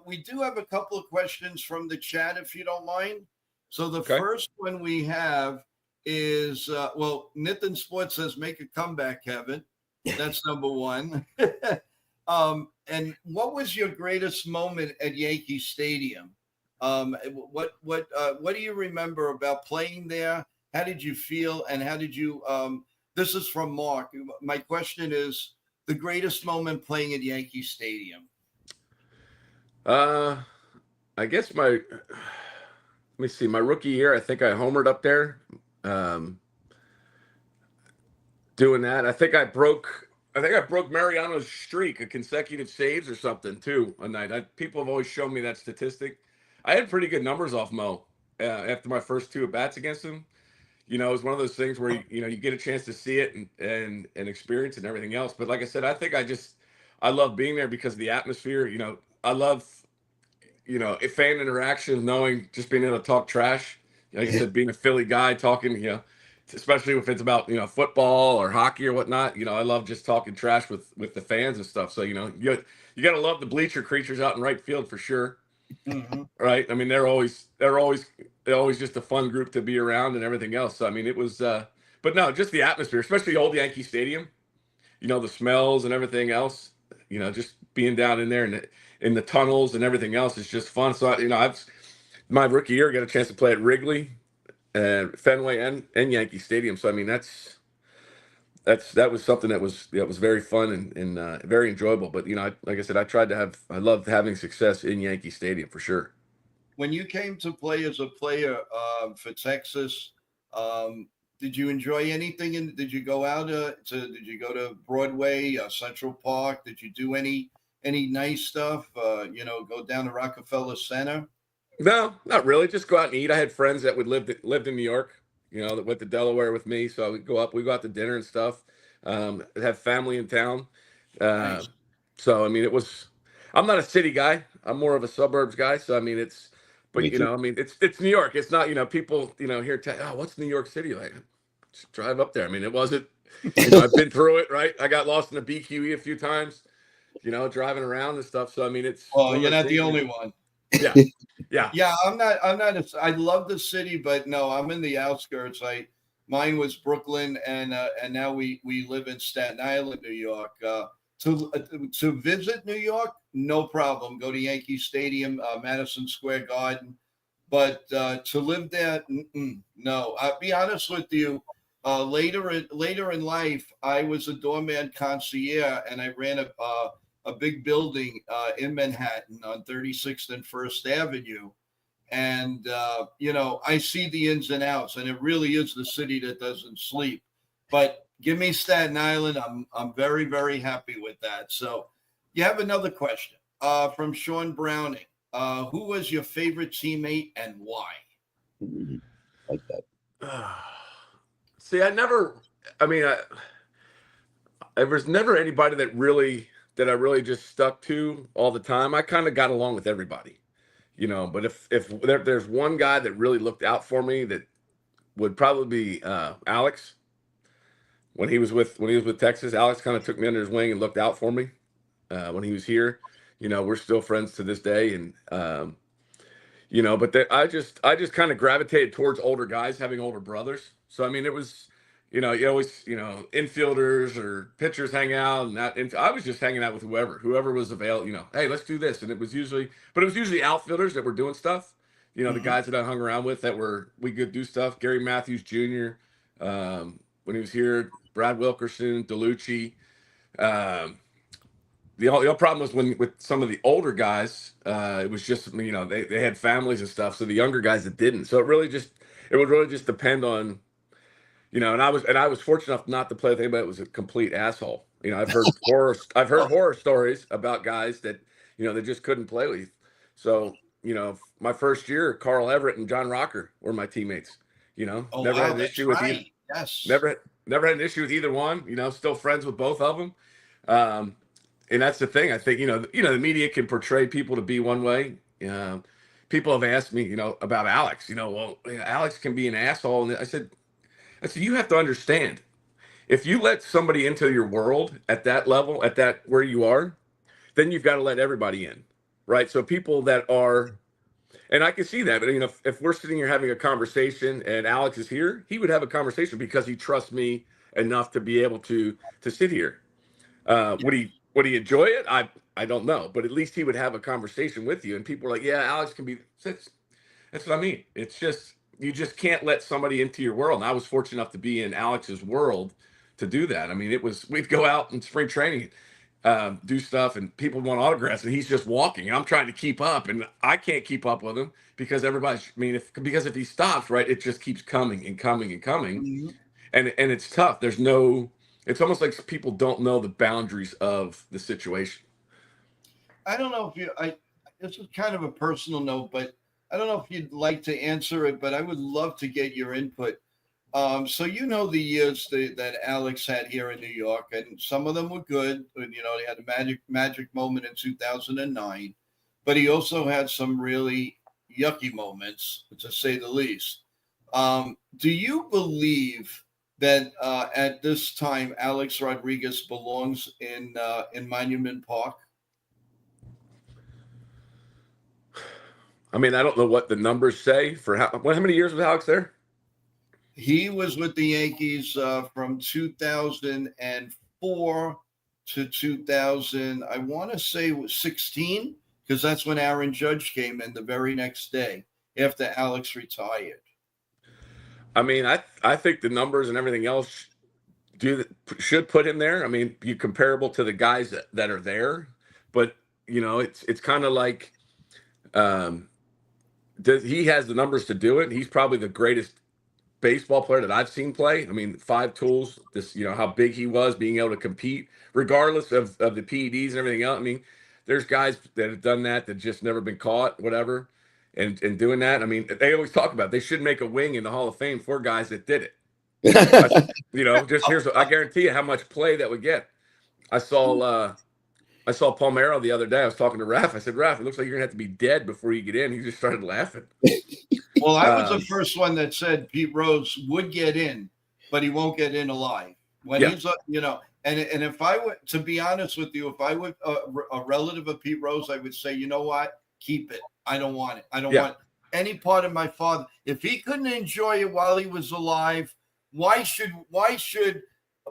We do have a couple of questions from the chat, if you don't mind. So the Okay. first one we have is Nitin Sports says make a comeback, Kevin. That's number one. And what was your greatest moment at Yankee Stadium? What do you remember about playing there? How did you feel, and how did you? This is from Mark. My question is the greatest moment playing at Yankee Stadium. Uh, I guess let me see, my rookie year, I think I homered up there. Um, doing that, I think I broke Mariano's streak of consecutive saves or something too a night. People have always shown me that statistic. I had pretty good numbers off Mo after my first two at bats against him. It was one of those things where you get a chance to see it and experience it and everything else. But like I said, I think I love being there because of the atmosphere. I love fan interaction, knowing just being able to talk trash. Like I said, being a Philly guy, talking, especially if it's about football or hockey or whatnot. I love just talking trash with the fans and stuff. So you got to love the bleacher creatures out in right field for sure. Mm-hmm. Right? I mean, they're always just a fun group to be around and everything else. So I mean, it was, but no, just the atmosphere, especially the old Yankee Stadium. The smells and everything else. Just being down in there and in the tunnels and everything else is just fun. So I've my rookie year got a chance to play at Wrigley, Fenway, and Yankee Stadium. So I mean, that was something that was very fun and very enjoyable. But like I said, I loved having success in Yankee Stadium for sure. When you came to play as a player for Texas, did you enjoy anything? And did you go out Did you go to Broadway, Central Park? Did you do any nice stuff? Go down to Rockefeller Center. No, not really. Just go out and eat. I had friends that lived in New York, that went to Delaware with me. So we go out to dinner and stuff. Have family in town. Uh, Nice. so I mean, I'm not a city guy. I'm more of a suburbs guy. So I mean, Me too. I mean, it's New York. It's not, people, here, oh, what's New York City like? Just drive up there. I mean, it wasn't, I've been through it, right? I got lost in the BQE a few times, driving around and stuff. So I mean, it's Well, one of you're those not the things. only one. Yeah. Yeah. Yeah, I'm not. I love the city, but no, I'm in the outskirts. Mine was Brooklyn, and now we live in Staten Island, New York. To visit New York, no problem. Go to Yankee Stadium, Madison Square Garden, but to live there, no. I'll be honest with you. Later in life, I was a doorman concierge, and I ran a big building in Manhattan on 36th and First Avenue. And I see the ins and outs, and it really is the city that doesn't sleep. But give me Staten Island. I'm very, very happy with that. So you have another question from Sean Browning. Who was your favorite teammate and why? Like that. See, there was never anybody that I really just stuck to all the time. I kind of got along with everybody, but if there's one guy that really looked out for me, that would probably be Alex. When he was with Texas, Alex kind of took me under his wing and looked out for me when he was here. We're still friends to this day, and but I just kind of gravitated towards older guys, having older brothers. So I mean, it was, you always, infielders or pitchers hang out, and I was just hanging out with whoever was available. Hey, let's do this, and it was usually outfielders that were doing stuff. The Mm-hmm. guys that I hung around with we could do stuff. Gary Matthews Jr. When he was here, Brad Wilkerson, DeLucci. Um, the only problem was when with some of the older guys, it was just they had families and stuff. So the younger guys that didn't. So it would really just depend on And I was fortunate enough not to play with anybody that was a complete asshole. I've heard horror stories about guys that they just couldn't play with. So my first year, Carl Everett and John Rocker were my teammates. Oh Never had wow, an that's issue with either. right. Yes. Never had an issue with either one. Still friends with both of them. And that's the thing. I think the media can portray people to be one way. people have asked me, about Alex. Well, Alex can be an asshole, and I said, you have to understand, if you let somebody into your world at that level, at that where you are, then you've got to let everybody in, right? So people that are, and I can see that, but if we're sitting here having a conversation and Alex is here, he would have a conversation because he trusts me enough to be able to sit here. Would he enjoy it? I don't know, but at least he would have a conversation with you. And people are like, yeah, Alex can be. That's what I mean. It's just you just can't let somebody into your world. And I was fortunate enough to be in Alex's world to do that. I mean, we'd go out in spring training, do stuff, and people want autographs, and he's just walking. And I'm trying to keep up, and I can't keep up with him because everybody's. I mean, because if he stops, right, it just keeps coming and coming and coming, Mhm. and it's tough. There's no. It's almost like people don't know the boundaries of the situation. I don't know if this is kind of a personal note, but I don't know if you'd like to answer it, but I would love to get your input. So the years that Alex had here in New York, and some of them were good. They had a magic moment in 2009, but he also had some really yucky moments, to say the least. Do you believe that at this time Alex Rodriguez belongs in Monument Park? I mean, I don't know what the numbers say for how many years was Alex there? He was with the Yankees from 2004 to 2000. I want to say it was 16 because that's when Aaron Judge came in the very next day after Alex retired. I mean, I think the numbers and everything else should put him there. I mean, you comparable to the guys that are there, but it's kind of like um, he has the numbers to do it. He's probably the greatest baseball player that I've seen play. I mean, five tools. This, how big he was, being able to compete, regardless of the PEDs and everything else. I mean, there's guys that have done that just never been caught, whatever, and doing that. I mean, they always talk about they should make a wing in the Hall of Fame for guys that did it. Just I guarantee you how much play that would get. I saw Palmero the other day. I was talking to Raph. I said, Raph, it looks like you're gonna have to be dead before you get in. He just started laughing. Well, I was the first one that said Pete Rose would get in, but he won't get in alive. When Yeah. he's, and if I were, to be honest with you, if I were a relative of Pete Rose, I would say, you know what? Keep it. I don't want it. I don't want any part of my father. If he couldn't enjoy it while he was alive, why should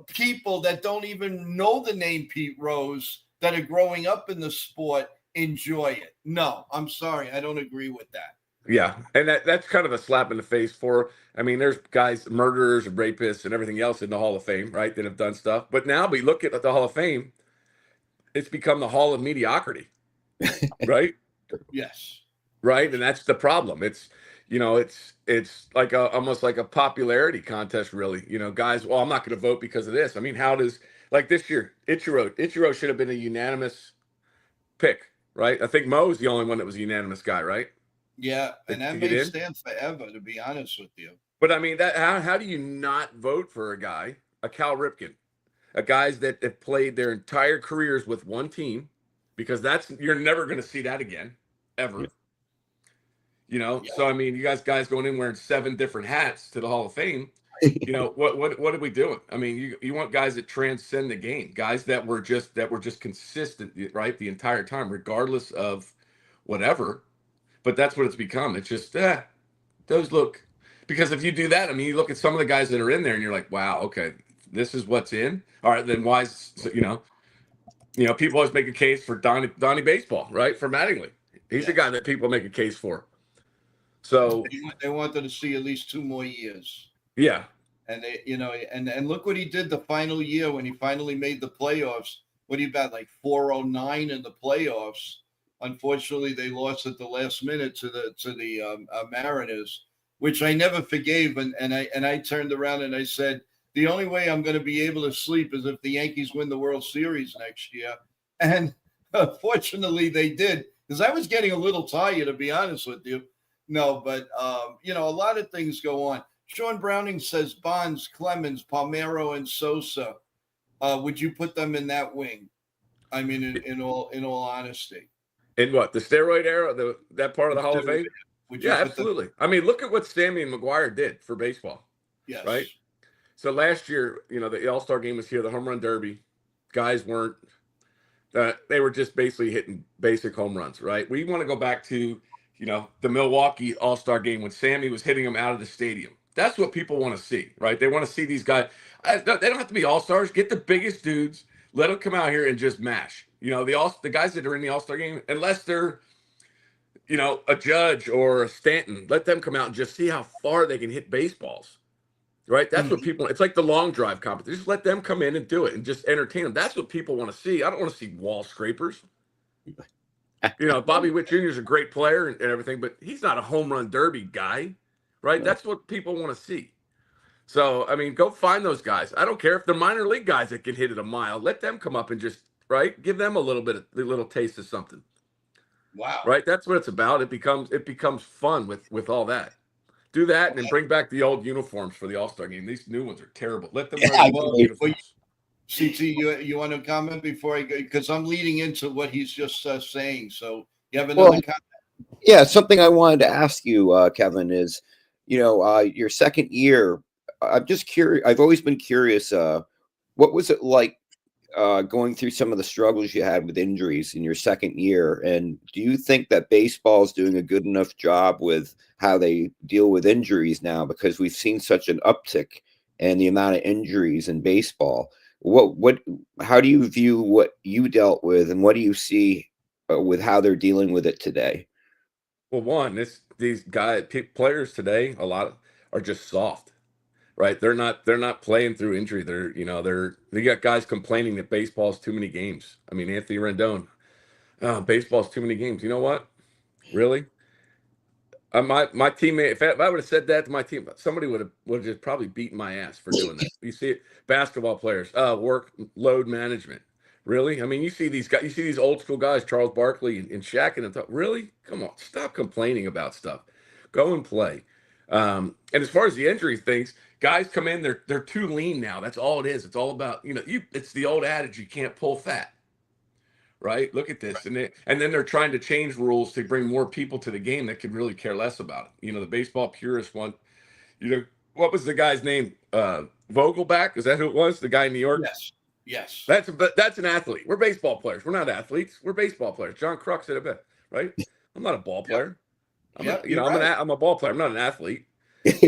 people that don't even know the name Pete Rose that are growing up in the sport enjoy it? No, I'm sorry. I don't agree with that. Yeah, and that's kind of a slap in the face for. I mean, there's guys, murderers and rapists and everything else in the Hall of Fame, right, that have done stuff. But now we look at the Hall of Fame, it's become the Hall of Mediocrity, right? Yes. Right, and that's the problem. It's like almost like a popularity contest, really. Guys, well, I'm not going to vote because of this. I mean, how does like this year, Ichiro should have been a unanimous pick, right? I think Mo's the only one that was a unanimous guy, right? Yeah, and that To get may in. stand forever, to be honest with you. But I mean, that how do you not vote for a guy, a Cal Ripken, a guys that have played their entire careers with one team, because you're never going to see that again, ever. Yeah. So I mean, you guys going in wearing 7 different hats to the Hall of Fame. What are we doing? I mean, you want guys that transcend the game, guys that were just consistent, right, the entire time, regardless of whatever. But that's what it's become. It's just those look, because if you do that, I mean, you look at some of the guys that are in there, and you're like, wow, okay, this is what's in. All right, then why is people always make a case for Donnie Baseball, right, for Mattingly. He's the guy that people make a case for. So They wanted to see at least 2 more years. yeah, And and look what he did the final year when he finally made the playoffs. What he got, like 409 in the playoffs. Unfortunately, they lost at the last minute to the Mariners, which I never forgave. And I turned around and I said, the only way I'm going to be able to sleep is if the Yankees win the World Series next year. And fortunately, they did, because I was getting a little tired, to be honest with you. No, but a lot of things go on. Sean Browning says Bonds, Clemens, Palmero, and Sosa. Would you put them in that wing? I mean, in all honesty. In what, the steroid era, that part of the Hall of Fame? Would Yeah, you put the absolutely. I mean, look at what Sammy and McGuire did for baseball, yes? right? So last year, the All-Star game was here, the home run derby. Guys weren't. They were just basically hitting basic home runs, right? We want to go back to, the Milwaukee All-Star game when Sammy was hitting them out of the stadium. That's what people want to see, right? They want to see these guys. They don't have to be all-stars. Get the biggest dudes. Let them come out here and just mash. The guys that are in the All-Star game, unless they're, a Judge or a Stanton, let them come out and just see how far they can hit baseballs. Right, that's what people. It's like the long drive competition. Just let them come in and do it, and just entertain them. That's what people want to see. I don't want to see wall scrapers. Bobby Witt Jr. is a great player and everything, but he's not a home run derby guy, right? That's what people want to see. So, I mean, go find those guys. I don't care if they're minor league guys that can hit it a mile. Let them come up and just give them a little taste of something. Wow. Right, that's what it's about. It becomes fun with all that. Do that and then bring back the old uniforms for the All-Star game. These new ones are terrible. Let them wear the old uniforms. CT, you want to comment before I go? Because I'm leading into what he's just saying. So you have another comment? Yeah, something I wanted to ask you, Kevin, is, your second year. I'm just curious. I've always been curious. What was it like going through some of the struggles you had with injuries in your second year? And do you think that baseball is doing a good enough job with how they deal with injuries now? Because we've seen such an uptick in the amount of injuries in baseball. How do you view what you dealt with, and what do you see with how they're dealing with it today? Well, these players today, a lot are just soft. Right, they're not playing through injury. They got guys complaining that baseball's too many games. I mean, Anthony Rendon, baseball's too many games. You know what? Really, my teammate. If I would have said that to my team, somebody would have just probably beaten my ass for doing that. You see it, basketball players, work load management. Really, I mean, you see these guys. You see these old school guys, Charles Barkley and Shaq, and really, come on, stop complaining about stuff. Go and play. And as far as the injury things, guys come in, they're too lean now. That's all it is. It's all about, it's the old adage, you can't pull fat. Right? Look at this. And then they're trying to change rules to bring more people to the game that could really care less about it. The baseball purist one, what was the guy's name? Vogelback? Is that who it was? The guy in New York? Yes. That's an athlete. We're baseball players. We're not athletes. We're baseball players. John Kruk said it, right? I'm not a ball player. I'm a ball player. I'm not an athlete.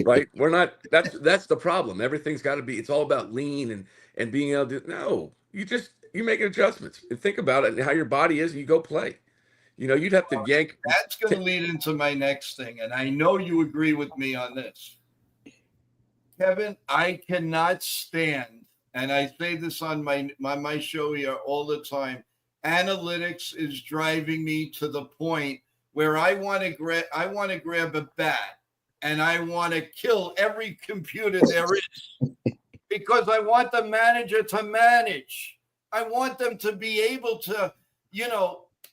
Right? We're not. That's the problem. Everything's got to be. It's all about lean and being able to. No, you make adjustments and think about it and how your body is, and you go play. You'd have to yank. That's going to lead into my next thing, and I know you agree with me on this, Kevin. I cannot stand, and I say this on my show here all the time. Analytics is driving me to the point where I want to grab a bat and I want to kill every computer there is because I want the manager to manage. I want them to be able to,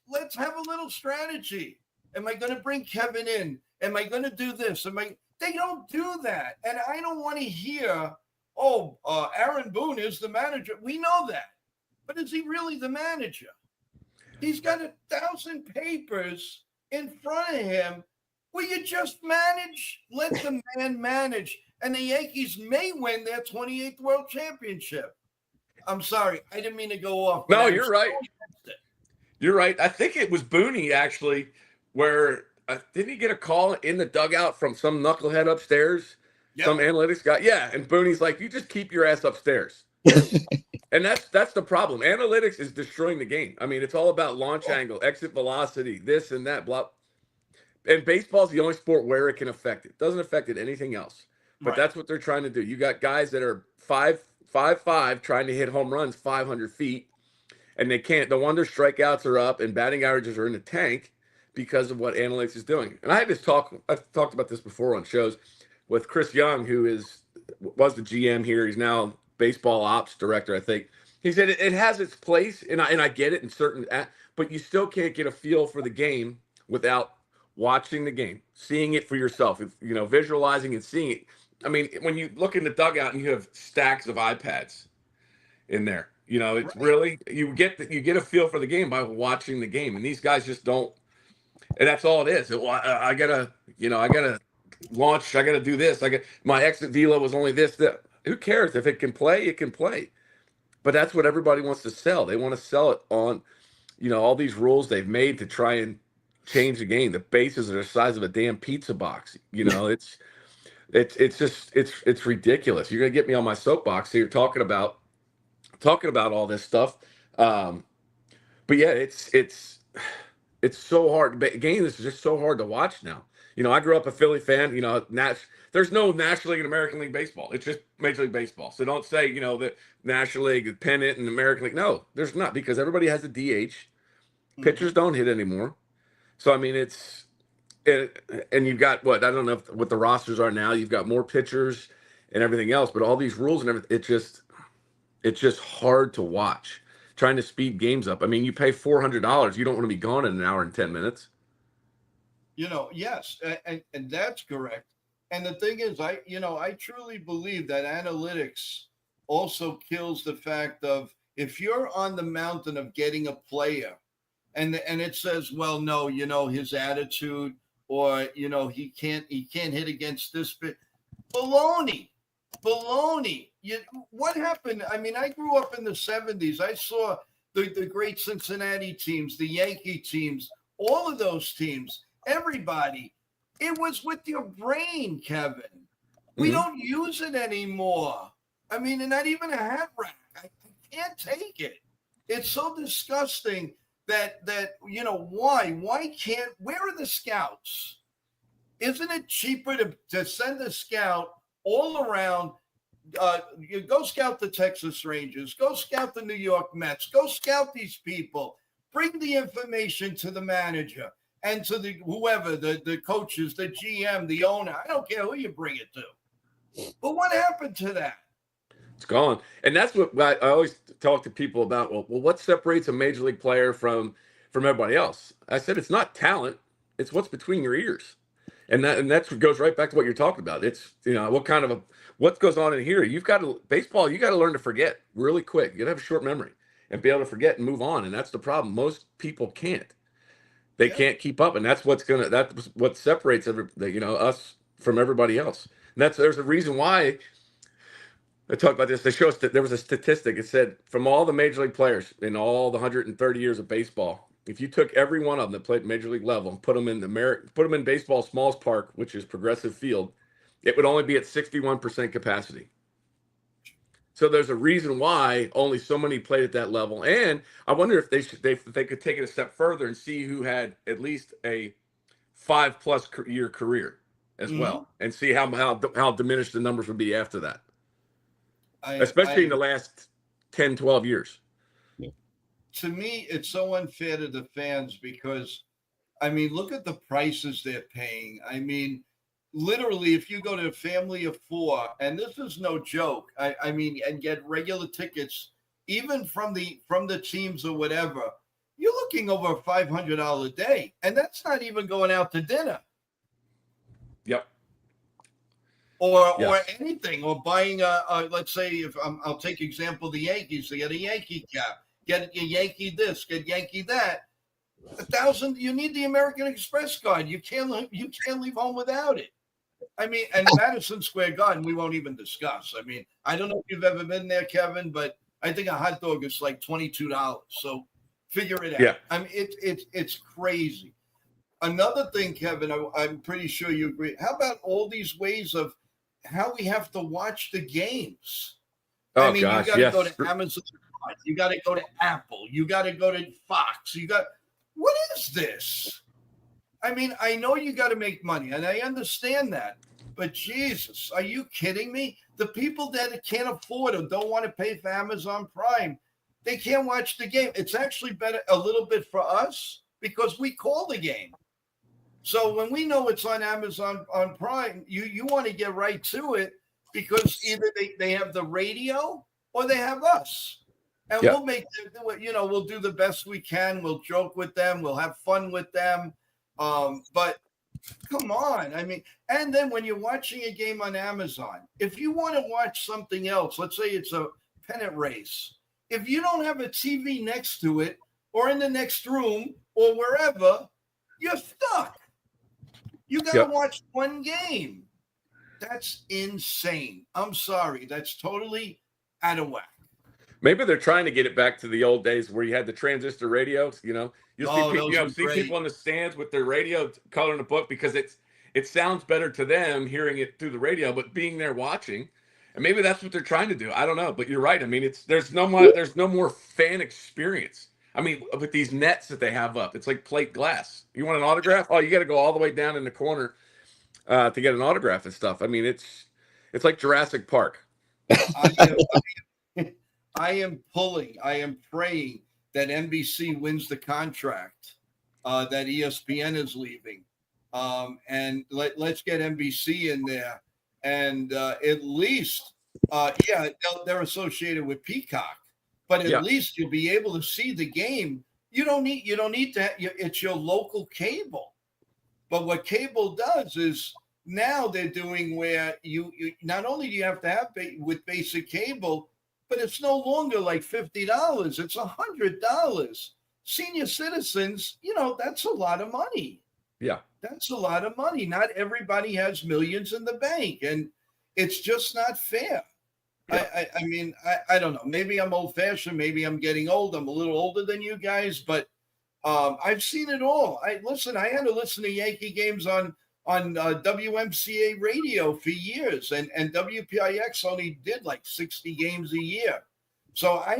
let's have a little strategy. Am I going to bring Kevin in? Am I going to do this? They don't do that. And I don't want to hear, Aaron Boone is the manager. We know that. But is he really the manager? He's got 1,000 papers in front of him. Will you just manage? Let the man manage. And the Yankees may win their 28th World Championship. I'm sorry. I didn't mean to go off. No, you're right. You're right. I think it was Booney, actually, where didn't he get a call in the dugout from some knucklehead upstairs? Yep. Some analytics guy? Yeah. And Booney's like, you just keep your ass upstairs. And that's the problem. Analytics is destroying the game. I mean, it's all about launch angle, exit velocity, this and that, blah. And baseball is the only sport where it can affect it. It doesn't affect it anything else. But that's what they're trying to do. You got guys that are 5'5" trying to hit home runs 500 feet, and they can't. No wonder strikeouts are up and batting averages are in the tank because of what analytics is doing. And I've talked about this before on shows with Chris Young, who was the GM here. He's now baseball ops director, I think. He said it has its place, and I get it in certain, but you still can't get a feel for the game without watching the game, seeing it for yourself, visualizing and seeing it. I mean, when you look in the dugout and you have stacks of iPads in there, You know, it's Right. really you get a feel for the game by watching the game, and these guys just don't. And that's all it is. Well, I gotta, I gotta launch. I gotta do this. I got my exit velo was only this. That. Who cares if it can play? It can play. But that's what everybody wants to sell. They want to sell it on, all these rules they've made to try and change the game. The bases are the size of a damn pizza box. It's just it's ridiculous. You're gonna get me on my soapbox here talking about all this stuff. Um, but yeah, it's so hard. Game is just so hard to watch now. I grew up a Philly fan. There's no National League and American League baseball. It's just Major League Baseball. So don't say the National League, the pennant, and American League. No, there's not, because everybody has a DH. Pitchers don't hit anymore. So I mean, and you've got what I don't know what the rosters are now. You've got more pitchers and everything else, but all these rules and everything. It's just hard to watch. Trying to speed games up. I mean, you pay $400. You don't want to be gone in an hour and 10 minutes. Yes, and that's correct. And the thing is, I truly believe that analytics also kills the fact of, if you're on the mountain of getting a player, and it says, well, no, his attitude, or he can't hit against this bit. Baloney. What happened? I mean, I grew up in the 70s. I saw the great Cincinnati teams, the Yankee teams, all of those teams, everybody. It was with your brain, Kevin. We don't use it anymore. I mean, and not even a hat rack. I can't take it. It's so disgusting that why can't, where are the scouts? Isn't it cheaper to send a scout all around? You go scout the Texas Rangers, go scout the New York Mets, go scout these people, bring the information to the manager and to the whoever, the coaches, the GM, the owner. I don't care who you bring it to. But what happened to that? It's gone. And that's what I always talk to people about. Well, what separates a major league player from everybody else? I said it's not talent, it's what's between your ears. And that's what goes right back to what you're talking about. It's what goes on in here. You've got to baseball. You got to learn to forget really quick. You got to have a short memory and be able to forget and move on. And that's the problem. Most people can't. They can't keep up, and that's what separates us from everybody else. And there's a reason why I talk about this. They show us that there was a statistic. It said from all the major league players in all the 130 years of baseball, if you took every one of them that played major league level and put them in baseball smallest park, which is Progressive Field, it would only be at 61% capacity. So there's a reason why only so many played at that level. And I wonder if they could take it a step further and see who had at least a 5+ year career as well, and see how diminished the numbers would be after that. Especially in the last 10, 12 years. To me, it's so unfair to the fans because, I mean, look at the prices they're paying. I mean, literally, if you go to a family of 4, and this is no joke, I mean, and get regular tickets, even from the teams or whatever, you're looking over a $500 a day, and that's not even going out to dinner. Yep. Or anything, or buying let's say, if I'll take example, the Yankees, they get a Yankee cap, get a Yankee this, get Yankee that. 1,000. You need the American Express card. You can't leave home without it. I mean, and Madison Square Garden, we won't even discuss. I mean, I don't know if you've ever been there, Kevin, but I think a hot dog is like $22. So figure it out. Yeah. I mean, it's crazy. Another thing, Kevin, I'm pretty sure you agree. How about all these ways of how we have to watch the games? Oh, I mean, gosh, you got to go to Amazon, you got to go to Apple, you got to go to Fox. What is this? I mean, I know you got to make money, and I understand that. But Jesus, are you kidding me? The people that can't afford or don't want to pay for Amazon Prime, they can't watch the game. It's actually better a little bit for us because we call the game. So when we know it's on Amazon on Prime, you want to get right to it because either they have the radio or they have us. And we'll we'll do the best we can. We'll joke with them. We'll have fun with them. But come on. I mean, and then when you're watching a game on Amazon, if you want to watch something else, let's say it's a pennant race, If you don't have a TV next to it or in the next room or wherever, you're stuck. You got to Yep. watch one game. That's insane. I'm sorry. That's totally out of whack. Maybe they're trying to get it back to the old days where you had the transistor radios. You'll see Oh, people, those were see people great. in the stands with their radio coloring a book because it sounds better to them hearing it through the radio, but being there watching, and maybe that's what they're trying to do. I don't know, but you're right. I mean, there's no more fan experience. I mean, with these nets that they have up, it's like plate glass. You want an autograph? Oh, you got to go all the way down in the corner to get an autograph and stuff. I mean, it's like Jurassic Park. I am praying that NBC wins the contract that ESPN is leaving. And let's get NBC in there. And at least, they're associated with Peacock, but at Yeah. least you'll be able to see the game. You don't need to, it's your local cable. But what cable does is now they're doing where you not only do you have to have with basic cable, but it's no longer like $50. It's $100. Senior citizens, that's a lot of money. Yeah. That's a lot of money. Not everybody has millions in the bank, and it's just not fair. Yeah. I mean, I don't know. Maybe I'm old fashioned. Maybe I'm getting old. I'm a little older than you guys, but I've seen it all. I had to listen to Yankee games on WMCA radio for years, and WPIX only did like 60 games a year. So I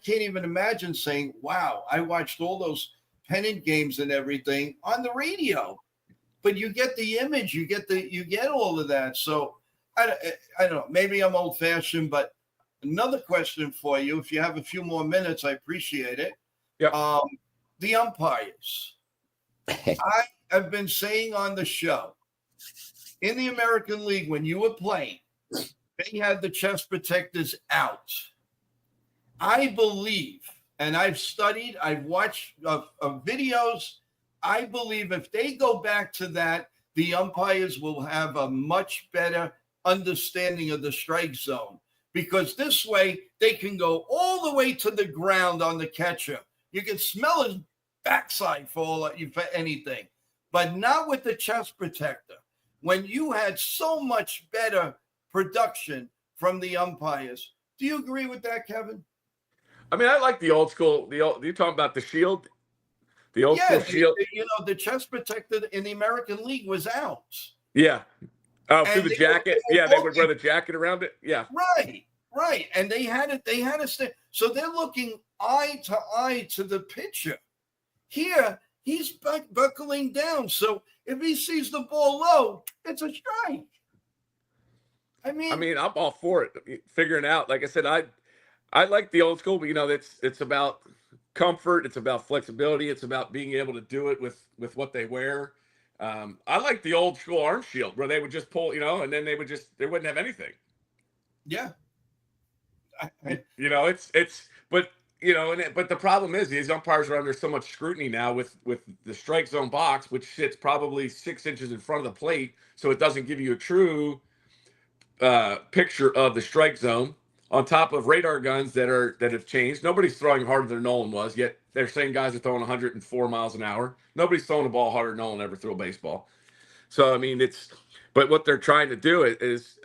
can't even imagine saying, "Wow, I watched all those pennant games and everything on the radio." But you get the image, you get all of that. So I don't know. Maybe I'm old fashioned, but another question for you. If you have a few more minutes, I appreciate it. Yeah. The umpires. I have been saying on the show, in the American League, when you were playing, they had the chest protectors out. I believe, and I've studied, I've watched videos. I believe if they go back to that, the umpires will have a much better understanding of the strike zone, because this way they can go all the way to the ground on the catcher. You can smell his backside for anything, but not with the chest protector. When you had so much better production from the umpires. Do you agree with that, Kevin? I mean, I like the old school. You're talking about the shield, the old school shield. The chest protector in the American League was out. Yeah. Oh, through And the jacket. They would wear the jacket around it. Yeah. Right. And they had it. So they're looking eye to eye to the pitcher. Here, he's buckling down. So if he sees the ball low, it's a strike. I mean, I'm all for it. Figuring out, like I said, I like the old school, but it's about comfort, it's about flexibility, it's about being able to do it with what they wear. I like the old school arm shield where they would just pull, and then they wouldn't have anything. Yeah. But the problem is these umpires are under so much scrutiny now with the strike zone box, which sits probably 6 inches in front of the plate, so it doesn't give you a true picture of the strike zone. On top of radar guns that have changed, nobody's throwing harder than Nolan was. Yet they're saying guys are throwing 104 miles an hour. Nobody's throwing a ball harder than Nolan ever threw a baseball. So I mean, but what they're trying to do is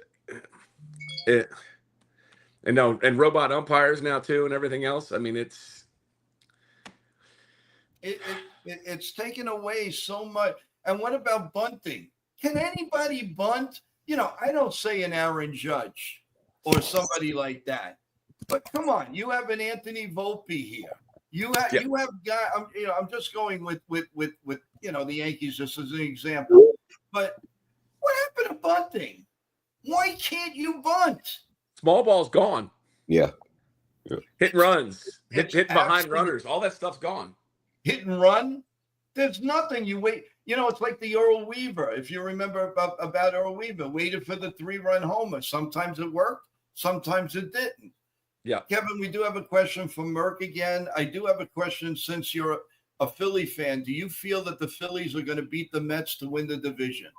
and robot umpires now too, and everything else. I mean, it's taken away so much. And what about bunting? Can anybody bunt? I don't say an Aaron Judge or somebody like that, but come on, you have an Anthony Volpe here. You have guy. I'm just going with the Yankees just as an example. But what happened to bunting? Why can't you bunt? Small ball's gone. Yeah. Hit runs, hit behind runners, all that stuff's gone. Hit and run. There's nothing. You wait. It's like the Earl Weaver. If you remember about Earl Weaver, waited for the 3-run homer. Sometimes it worked. Sometimes it didn't. Yeah. Kevin, we do have a question from Merck again. I do have a question. Since you're a Philly fan, do you feel that the Phillies are going to beat the Mets to win the division?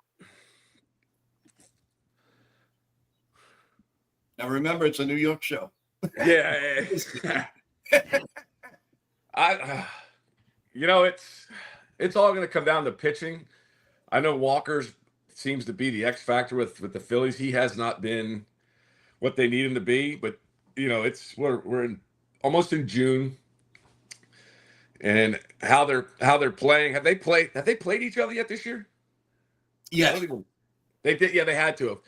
Now, remember, it's a New York show. Yeah. It's all going to come down to pitching. I know Walker's seems to be the X factor with the Phillies. He has not been what they need him to be, but we're in almost in June, and how they're playing. Have they played each other yet this year? I Yes. don't even. They did. Yeah, they had to have.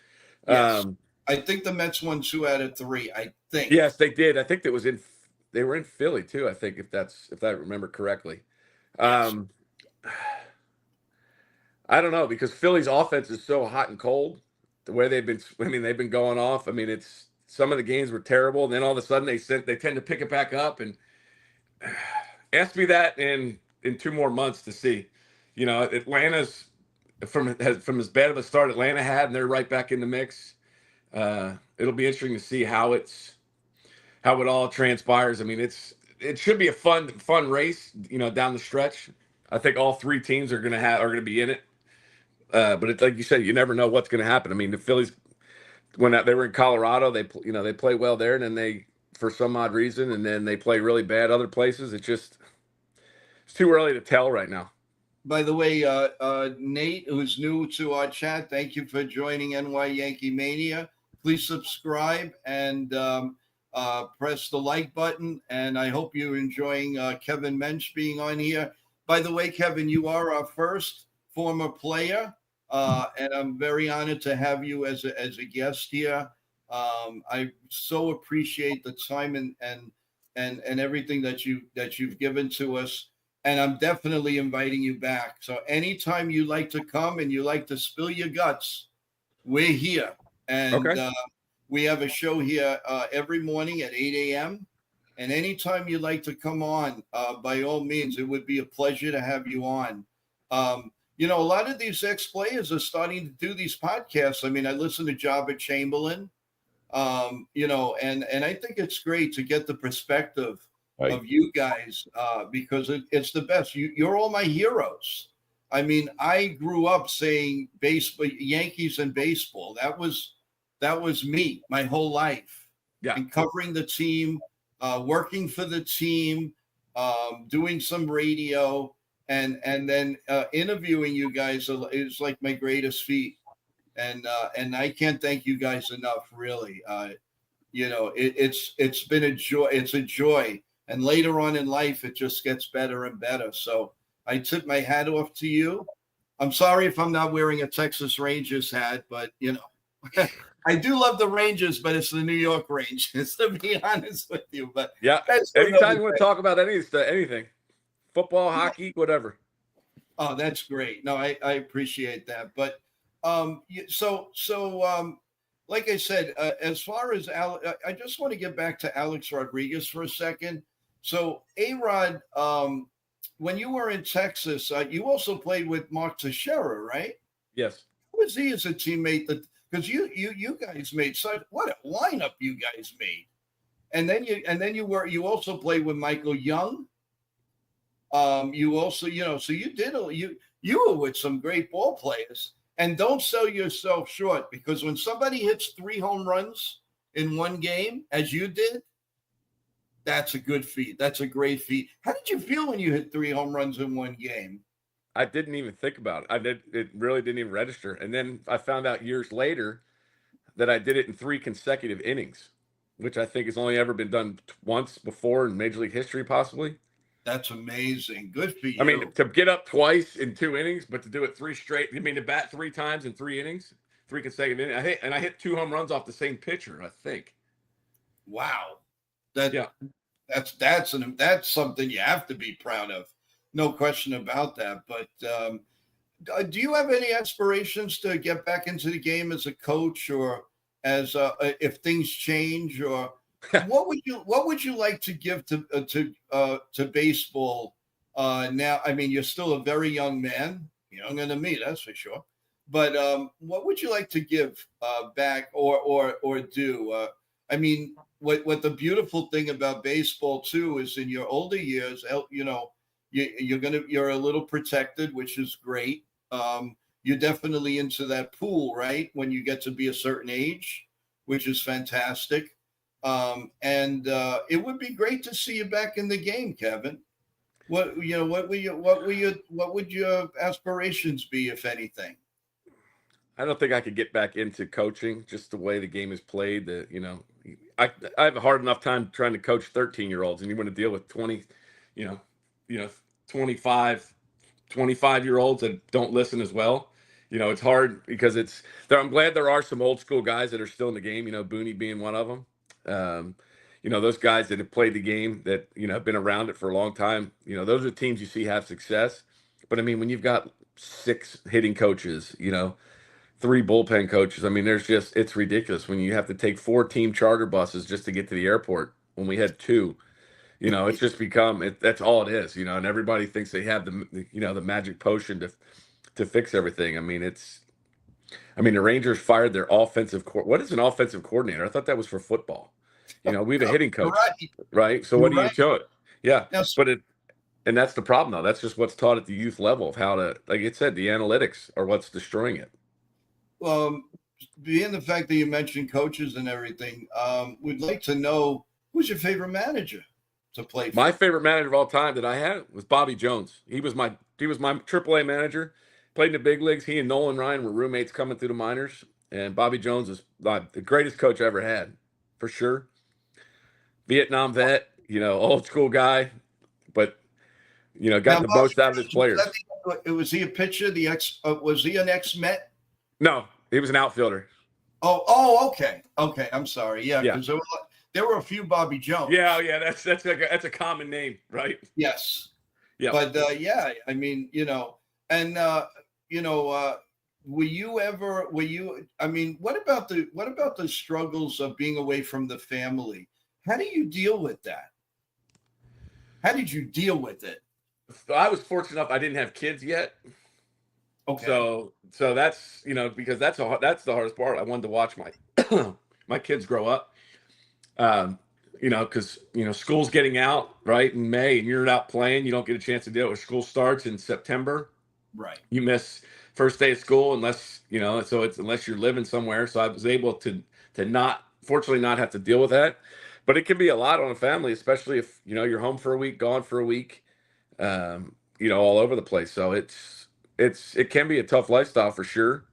Yes. I think the Mets won 2 out of 3. I think. Yes, they did. I think they were in Philly too. I think if I remember correctly. Yes. Um, I don't know because Philly's offense is so hot and cold. The way they've been going off. I mean, it's some of the games were terrible, and then all of a sudden they tend to pick it back up. And ask me that in 2 more months to see. Atlanta's from as bad of a start Atlanta had, and they're right back in the mix. It'll be interesting to see how it all transpires. I mean, it should be a fun race, down the stretch. I think all three teams are gonna be in it. But it's like you said, you never know what's going to happen. I mean, the Phillies, when they were in Colorado, they play well there, and then they, for some odd reason, and then they play really bad other places. It's too early to tell right now. By the way, Nate, who's new to our chat, thank you for joining NY Yankee Mania. Please subscribe and press the like button. And I hope you're enjoying Kevin Mensch being on here. By the way, Kevin, you are our first former player, and I'm very honored to have you as a guest here. I so appreciate the time and everything that you've given to us. And I'm definitely inviting you back. So anytime you like to come and you like to spill your guts, we're here. And Okay. we have a show here every morning at 8 a.m. And anytime you like to come on, by all means, it would be a pleasure to have you on. A lot of these ex-players are starting to do these podcasts. I mean, I listen to Jabba Chamberlain, and I think it's great to get the perspective of you guys because it's the best. You're all my heroes. I mean, I grew up saying baseball, Yankees and baseball. That was me my whole life. Yeah. And covering the team, working for the team, doing some radio, and then interviewing you guys is like my greatest feat. And I can't thank you guys enough, really. It's been a joy. It's a joy. And later on in life, it just gets better and better. So I tip my hat off to you. I'm sorry if I'm not wearing a Texas Rangers hat, but I do love the Rangers, but it's the New York Rangers, to be honest with you. But Yeah. Anytime you want to talk about anything, football, hockey, whatever. Oh, that's great. No, I appreciate that. But like I said, as far as I just want to get back to Alex Rodriguez for a second. So, A-Rod, when you were in Texas, you also played with Mark Teixeira, right? Yes. Who was he as a teammate? Because you guys made what a lineup you guys made, and then you also played with Michael Young. You also so you were with some great ball players. And don't sell yourself short, because when somebody hits 3 home runs in one game, as you did, that's a good feat. That's a great feat. How did you feel when you hit 3 home runs in one game? I didn't even think about it. It really didn't even register. And then I found out years later that I did it in 3 consecutive innings, which I think has only ever been done once before in Major League history, possibly. That's amazing. Good for you. I mean, to get up twice in 2 innings, but to do it 3 straight. I mean, to bat 3 times in 3 innings, 3 consecutive innings. I hit 2 home runs off the same pitcher, I think. Wow. Yeah. That's something you have to be proud of. No question about that. But do you have any aspirations to get back into the game as a coach, or as if things change, or what would you like to give to baseball now? I mean, you're still a very young man, younger than me, that's for sure. But what would you like to give back or do? I mean, what the beautiful thing about baseball too is in your older years, you're a little protected, which is great. You're definitely into that pool, right? When you get to be a certain age, which is fantastic. And it would be great to see you back in the game, Kevin. What would your aspirations be, if anything? I don't think I could get back into coaching just the way the game is played. I have a hard enough time trying to coach 13-year-olds, and you want to deal with 20, you know, you know, 25-year-olds that don't listen as well. It's hard because it's there. I'm glad there are some old school guys that are still in the game. Booney being one of them. Those guys that have played the game that have been around it for a long time. Those are the teams you see have success. But I mean, when you've got 6 hitting coaches, 3 bullpen coaches. I mean, it's ridiculous when you have to take 4 team charter buses just to get to the airport when we had 2. It's just that's all it is, and everybody thinks they have the magic potion to fix everything. The Rangers fired their what is an offensive coordinator? I thought that was for football. We have a hitting coach, right? So what do you show it? Yeah, and that's the problem though. That's just what's taught at the youth level of how to, like it said, the analytics are what's destroying it. Being the fact that you mentioned coaches and everything, we'd like to know who's your favorite manager to play for. My favorite manager of all time that I had was Bobby Jones. He was my AAA manager. Played in the big leagues. He and Nolan Ryan were roommates coming through the minors, and Bobby Jones is the greatest coach I ever had, for sure. Vietnam vet, old school guy, but got the most out of his players. Was he a pitcher? Was he an ex-Met? No, he was an outfielder. Oh, okay. I'm sorry. Yeah, because there were a few Bobby Jones. Yeah. That's a common name, right? Yes. Yeah. But I mean, what about the struggles of being away from the family? How do you deal with that? How did you deal with it? I was fortunate enough I didn't have kids yet. Okay. So that's because that's the hardest part. I wanted to watch my my kids grow up. Because school's getting out right in May, and you're out playing. You don't get a chance to do it. School starts in September. Right. You miss first day of school unless unless you're living somewhere. So I was able to fortunately not have to deal with that. But it can be a lot on a family, especially if you're home for a week, gone for a week, all over the place. So it can be a tough lifestyle for sure.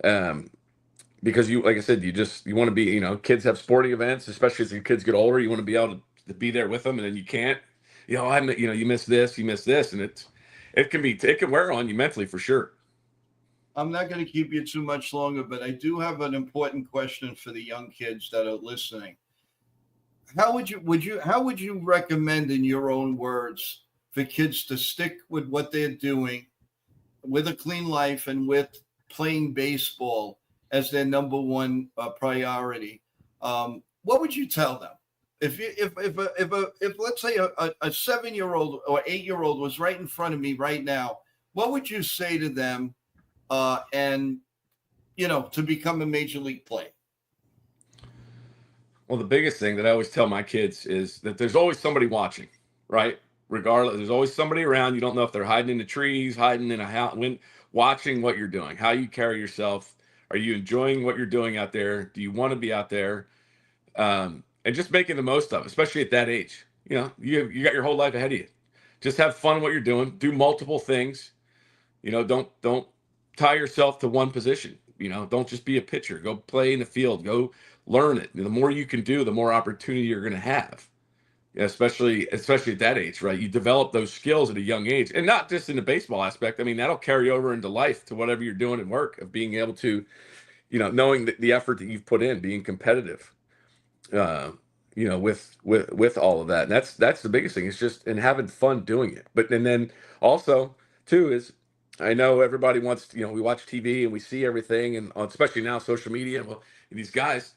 Because like I said, you want to be, kids have sporting events, especially as your kids get older, you want to be able to be there with them, and then you can't, you miss this, and it can wear on you mentally for sure. I'm not going to keep you too much longer, but I do have an important question for the young kids that are listening. How would you recommend, in your own words, for kids to stick with what they're doing, with a clean life and with playing baseball as their number one priority? What would you tell them if let's say a 7-year-old or 8-year-old was right in front of me right now? What would you say to them, and to become a major league player? Well, the biggest thing that I always tell my kids is that there's always somebody watching, right? Regardless, there's always somebody around. You don't know if they're hiding in the trees, hiding in a house, watching what you're doing, how you carry yourself. Are you enjoying what you're doing out there? Do you want to be out there? And just making the most of it, especially at that age. You got your whole life ahead of you. Just have fun what you're doing. Do multiple things. Don't tie yourself to one position. Don't just be a pitcher. Go play in the field. Go learn it. The more you can do, the more opportunity you're going to have. Especially at that age, right? You develop those skills at a young age, and not just in the baseball aspect. I mean, that'll carry over into life to whatever you're doing at work, of being able to, knowing the effort that you've put in, being competitive, with all of that. And that's the biggest thing. It's just, and having fun doing it. And then also too is, I know everybody wants, we watch TV and we see everything, and especially now social media. Well, these guys,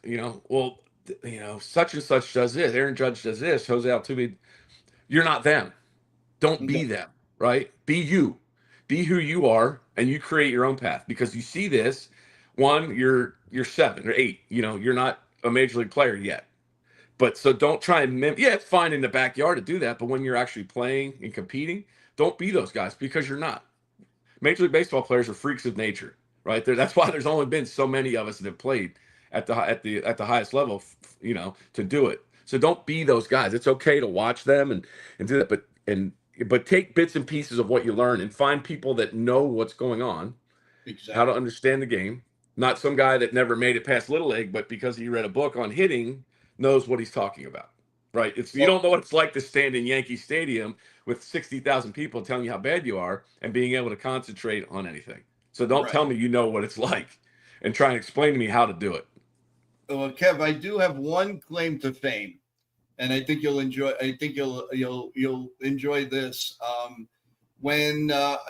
such and such does this, Aaron Judge does this, Jose Altuve. You're not them. Don't be them, right? Be you. Be who you are, and you create your own path. Because you see this, you're 7 or 8. You're not a major league player yet. But so don't try and it's fine in the backyard to do that, but when you're actually playing and competing, don't be those guys, because you're not. Major League Baseball players are freaks of nature, right? That's why there's only been so many of us that have played at the highest level, to do it. So don't be those guys. It's okay to watch them and do that, but take bits and pieces of what you learn and find people that know what's going on, how to Exactly. understand the game. Not some guy that never made it past Little League, but because he read a book on hitting, knows what he's talking about. Right? You Well, don't know what it's like to stand in Yankee Stadium with 60,000 people telling you how bad you are and being able to concentrate on anything. So don't right. tell me you know what it's like and try and explain to me how to do it. Well, Kev, I do have one claim to fame, and I think you'll enjoy. I think you'll enjoy this.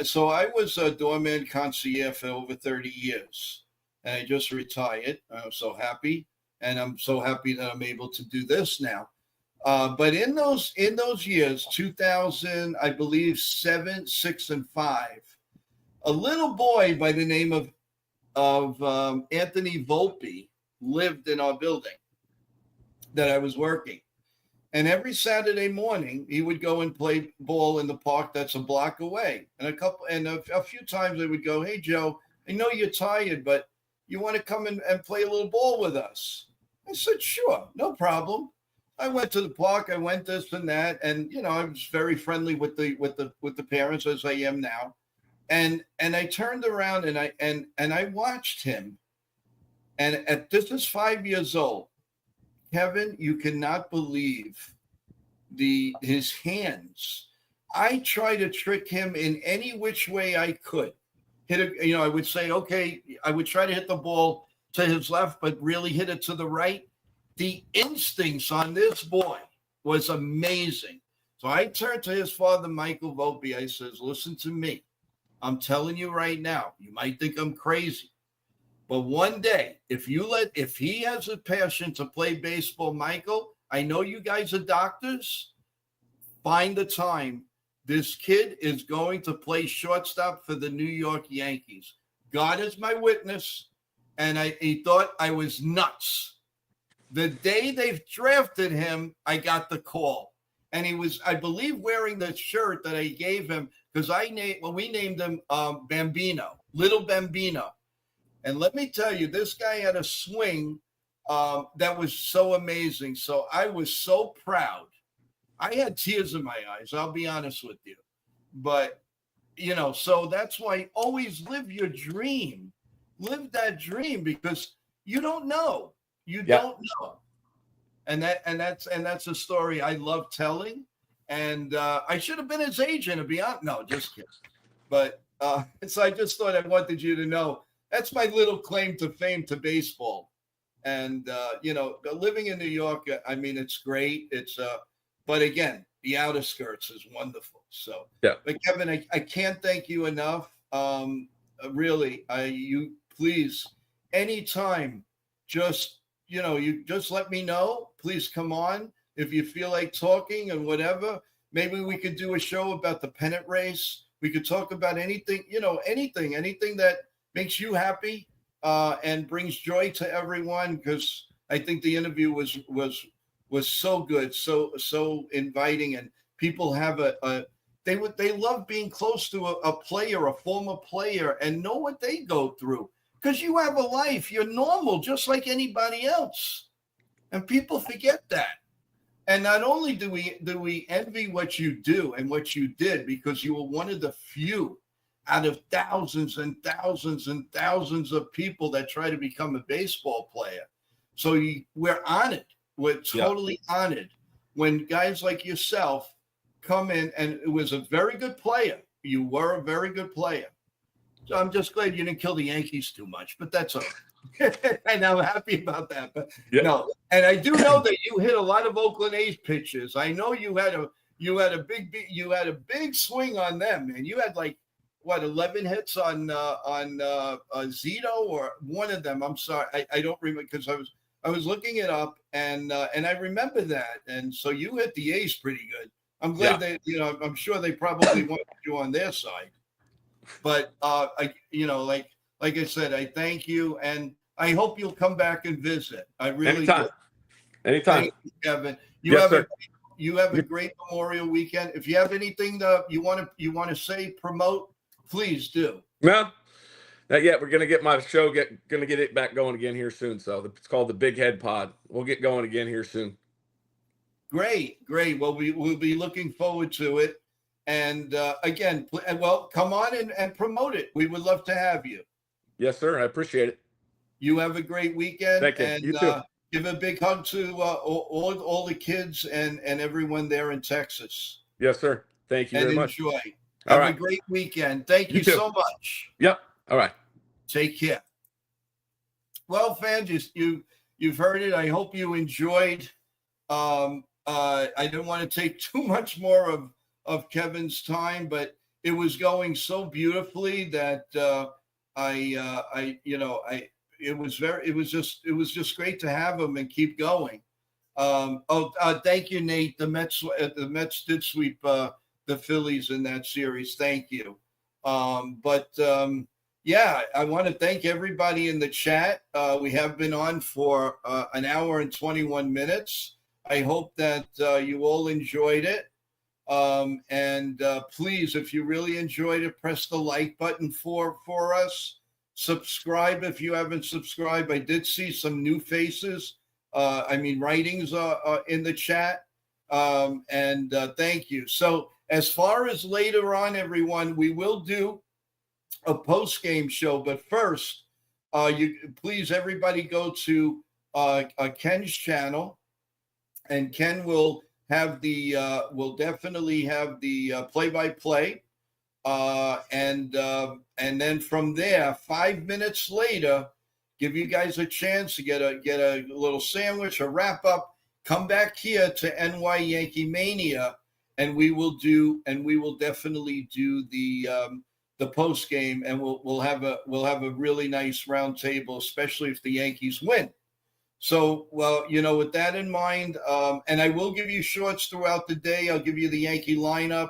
So I was a doorman concierge for over 30 years, and I just retired. I'm so happy, and I'm so happy that I'm able to do this now. But in those years, 2000, I believe 7, 6, and 5, a little boy by the name of Anthony Volpe lived in our building that I was working. And every Saturday morning, he would go and play ball in the park that's a block away. And a few times I would go, "Hey, Joe, I know you're tired, but you want to come in and play a little ball with us?" I said, "Sure, no problem." I went to the park. I went this and that, and I was very friendly with the parents as I am now. And I turned around and I watched him. And this is 5 years old. Kevin, you cannot believe his hands. I tried to trick him in any which way I could. I would say, okay, I would try to hit the ball to his left, but really hit it to the right. The instincts on this boy was amazing. So I turned to his father, Michael Volpe. I says, "Listen to me. I'm telling you right now, you might think I'm crazy, but one day, if he has a passion to play baseball, Michael, I know you guys are doctors, find the time. This kid is going to play shortstop for the New York Yankees. God is my witness." And he thought I was nuts. The day they've drafted him, I got the call. And he was, I believe, wearing the shirt that I gave him because we named him Bambino, Little Bambino. And let me tell you, this guy had a swing that was so amazing. So I was so proud. I had tears in my eyes, I'll be honest with you. But, so that's why always live your dream. Live that dream because you don't know. You don't know. And that's a story I love telling. And I should have been his agent, to be honest. No, just kidding. But so I just thought I wanted you to know that's my little claim to fame to baseball. And living in New York, I mean, it's great. But again, the outer skirts is wonderful. So, Yeah. but Kevin, I can't thank you enough. Really, you please, anytime, you just let me know. Please come on if you feel like talking and whatever. Maybe we could do a show about the pennant race. We could talk about anything, anything that makes you happy and brings joy to everyone. Because I think the interview was so good, so inviting, and people have they love being close to a player, a former player, and know what they go through. Because you have a life, you're normal, just like anybody else, and people forget that. And not only do we envy what you do and what you did, because you were one of the few out of thousands and thousands and thousands of people that try to become a baseball player. So we're honored. We're totally honored when guys like yourself come in, and it was a very good player. You were a very good player. So I'm just glad you didn't kill the Yankees too much, but that's all right. And I'm happy about that. But no, and I do know that you hit a lot of Oakland A's pitches. I know you had a big swing on them, and you had 11 hits on Zito, or one of them. I'm sorry, I don't remember because I was looking it up, and I remember that. And so you hit the A's pretty good. I'm glad I'm sure they probably wanted you on their side. But like I said, I thank you, and I hope you'll come back and visit. I really do. Anytime. Thank you, Kevin. You have a great Memorial weekend. If you have anything that you want to say, promote, please do. Well, Not yet. We're gonna get my show gonna get it back going again here soon. So it's called the Big Head Pod. We'll get going again here soon. Great, great. Well, we'll be looking forward to it. And again, well, come on and promote it. We would love to have you. Yes, sir. I appreciate it. You have a great weekend, Thank you. and You too. give a big hug to all the kids and everyone there in Texas. Yes, sir. Thank you And very much. enjoy. All Have right. a great weekend. Thank You you too. so much. Yep. All right. Take care. Well, fans, you've heard it. I hope you enjoyed. I didn't want to take too much more of Kevin's time, but it was going so beautifully that it was just great to have him and keep going. Thank you, Nate. The Mets did sweep the Phillies in that series. Thank you. Yeah, I want to thank everybody in the chat. We have been on for an hour and 21 minutes. I hope that you all enjoyed it. Please, if you really enjoyed it, press the like button for us. Subscribe if you haven't subscribed. I did see some new faces. Writings in the chat. Thank you. So as far as later on, everyone, we will do a post-game show. But first, please, everybody go to Ken's channel, and Ken will have will definitely have the play-by-play. And then from there, 5 minutes later, give you guys a chance to get a little sandwich, a wrap up. Come back here to NY Yankee Mania, and we will definitely do the post game, and we'll have a really nice round table, especially if the Yankees win. So, well, with that in mind, and I will give you shorts throughout the day. I'll give you the Yankee lineup.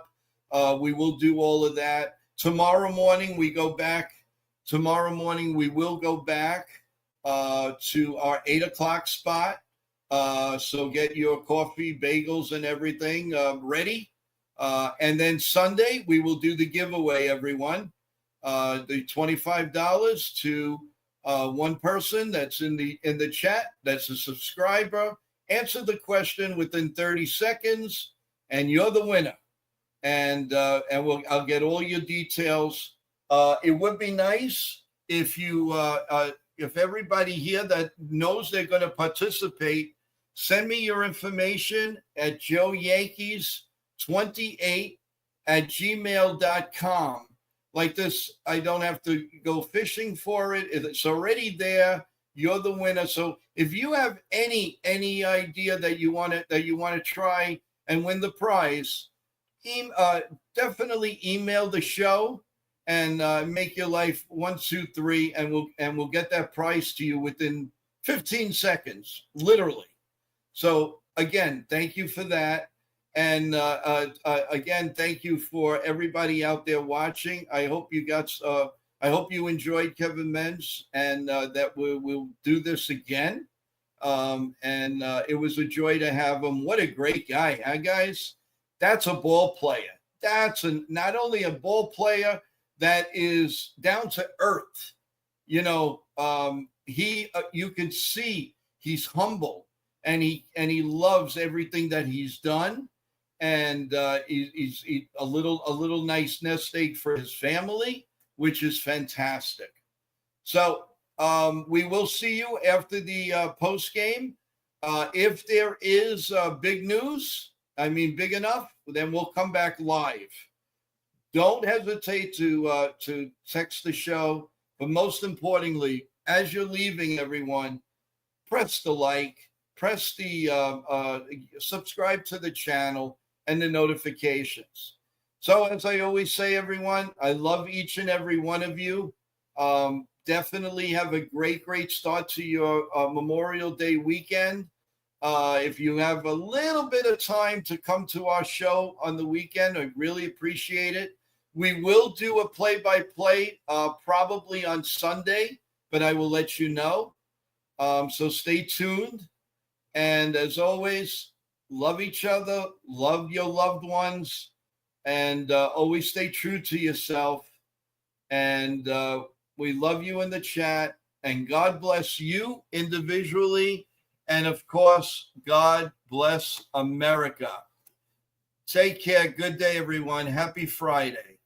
We will do all of that. Tomorrow morning, we will go back to our 8 o'clock spot. So get your coffee, bagels, and everything ready. And then Sunday, we will do the giveaway, everyone. The $25 to one person that's in the chat, that's a subscriber. Answer the question within 30 seconds, and you're the winner. And I'll get all your details. It would be nice if everybody here that knows they're going to participate, send me your information at joeyankees28@gmail.com. Like this, I don't have to go fishing for it. It's already there. You're the winner. So if you have any idea that you want to try and win the prize, definitely email the show and make your life 1, 2, 3, and we'll get that prize to you within 15 seconds, literally. So again, thank you for that. And again, thank you for everybody out there watching. I hope you enjoyed Kevin Menz, and that we'll do this again. It was a joy to have him. What a great guy, huh, guys? That's a ball player. That's not only a ball player, that is down to earth. You can see he's humble, and he loves everything that he's done. And he's a little nice nest egg for his family, which is fantastic. So we will see you after the post game. If there is big news, big enough, then we'll come back live. Don't hesitate to text the show. But most importantly, as you're leaving, everyone, press the like, press the subscribe to the channel, and the notifications. So as I always say, everyone, I love each and every one of you. Definitely have a great start to your Memorial Day weekend. If you have a little bit of time to come to our show on the weekend, I really appreciate it. We will do a play-by-play probably on Sunday, but I will let you know. So stay tuned. And as always, love each other, love your loved ones, and always stay true to yourself. And We love you in the chat. And God bless you individually. And of course, God bless America. Take care. Good day, everyone. Happy Friday.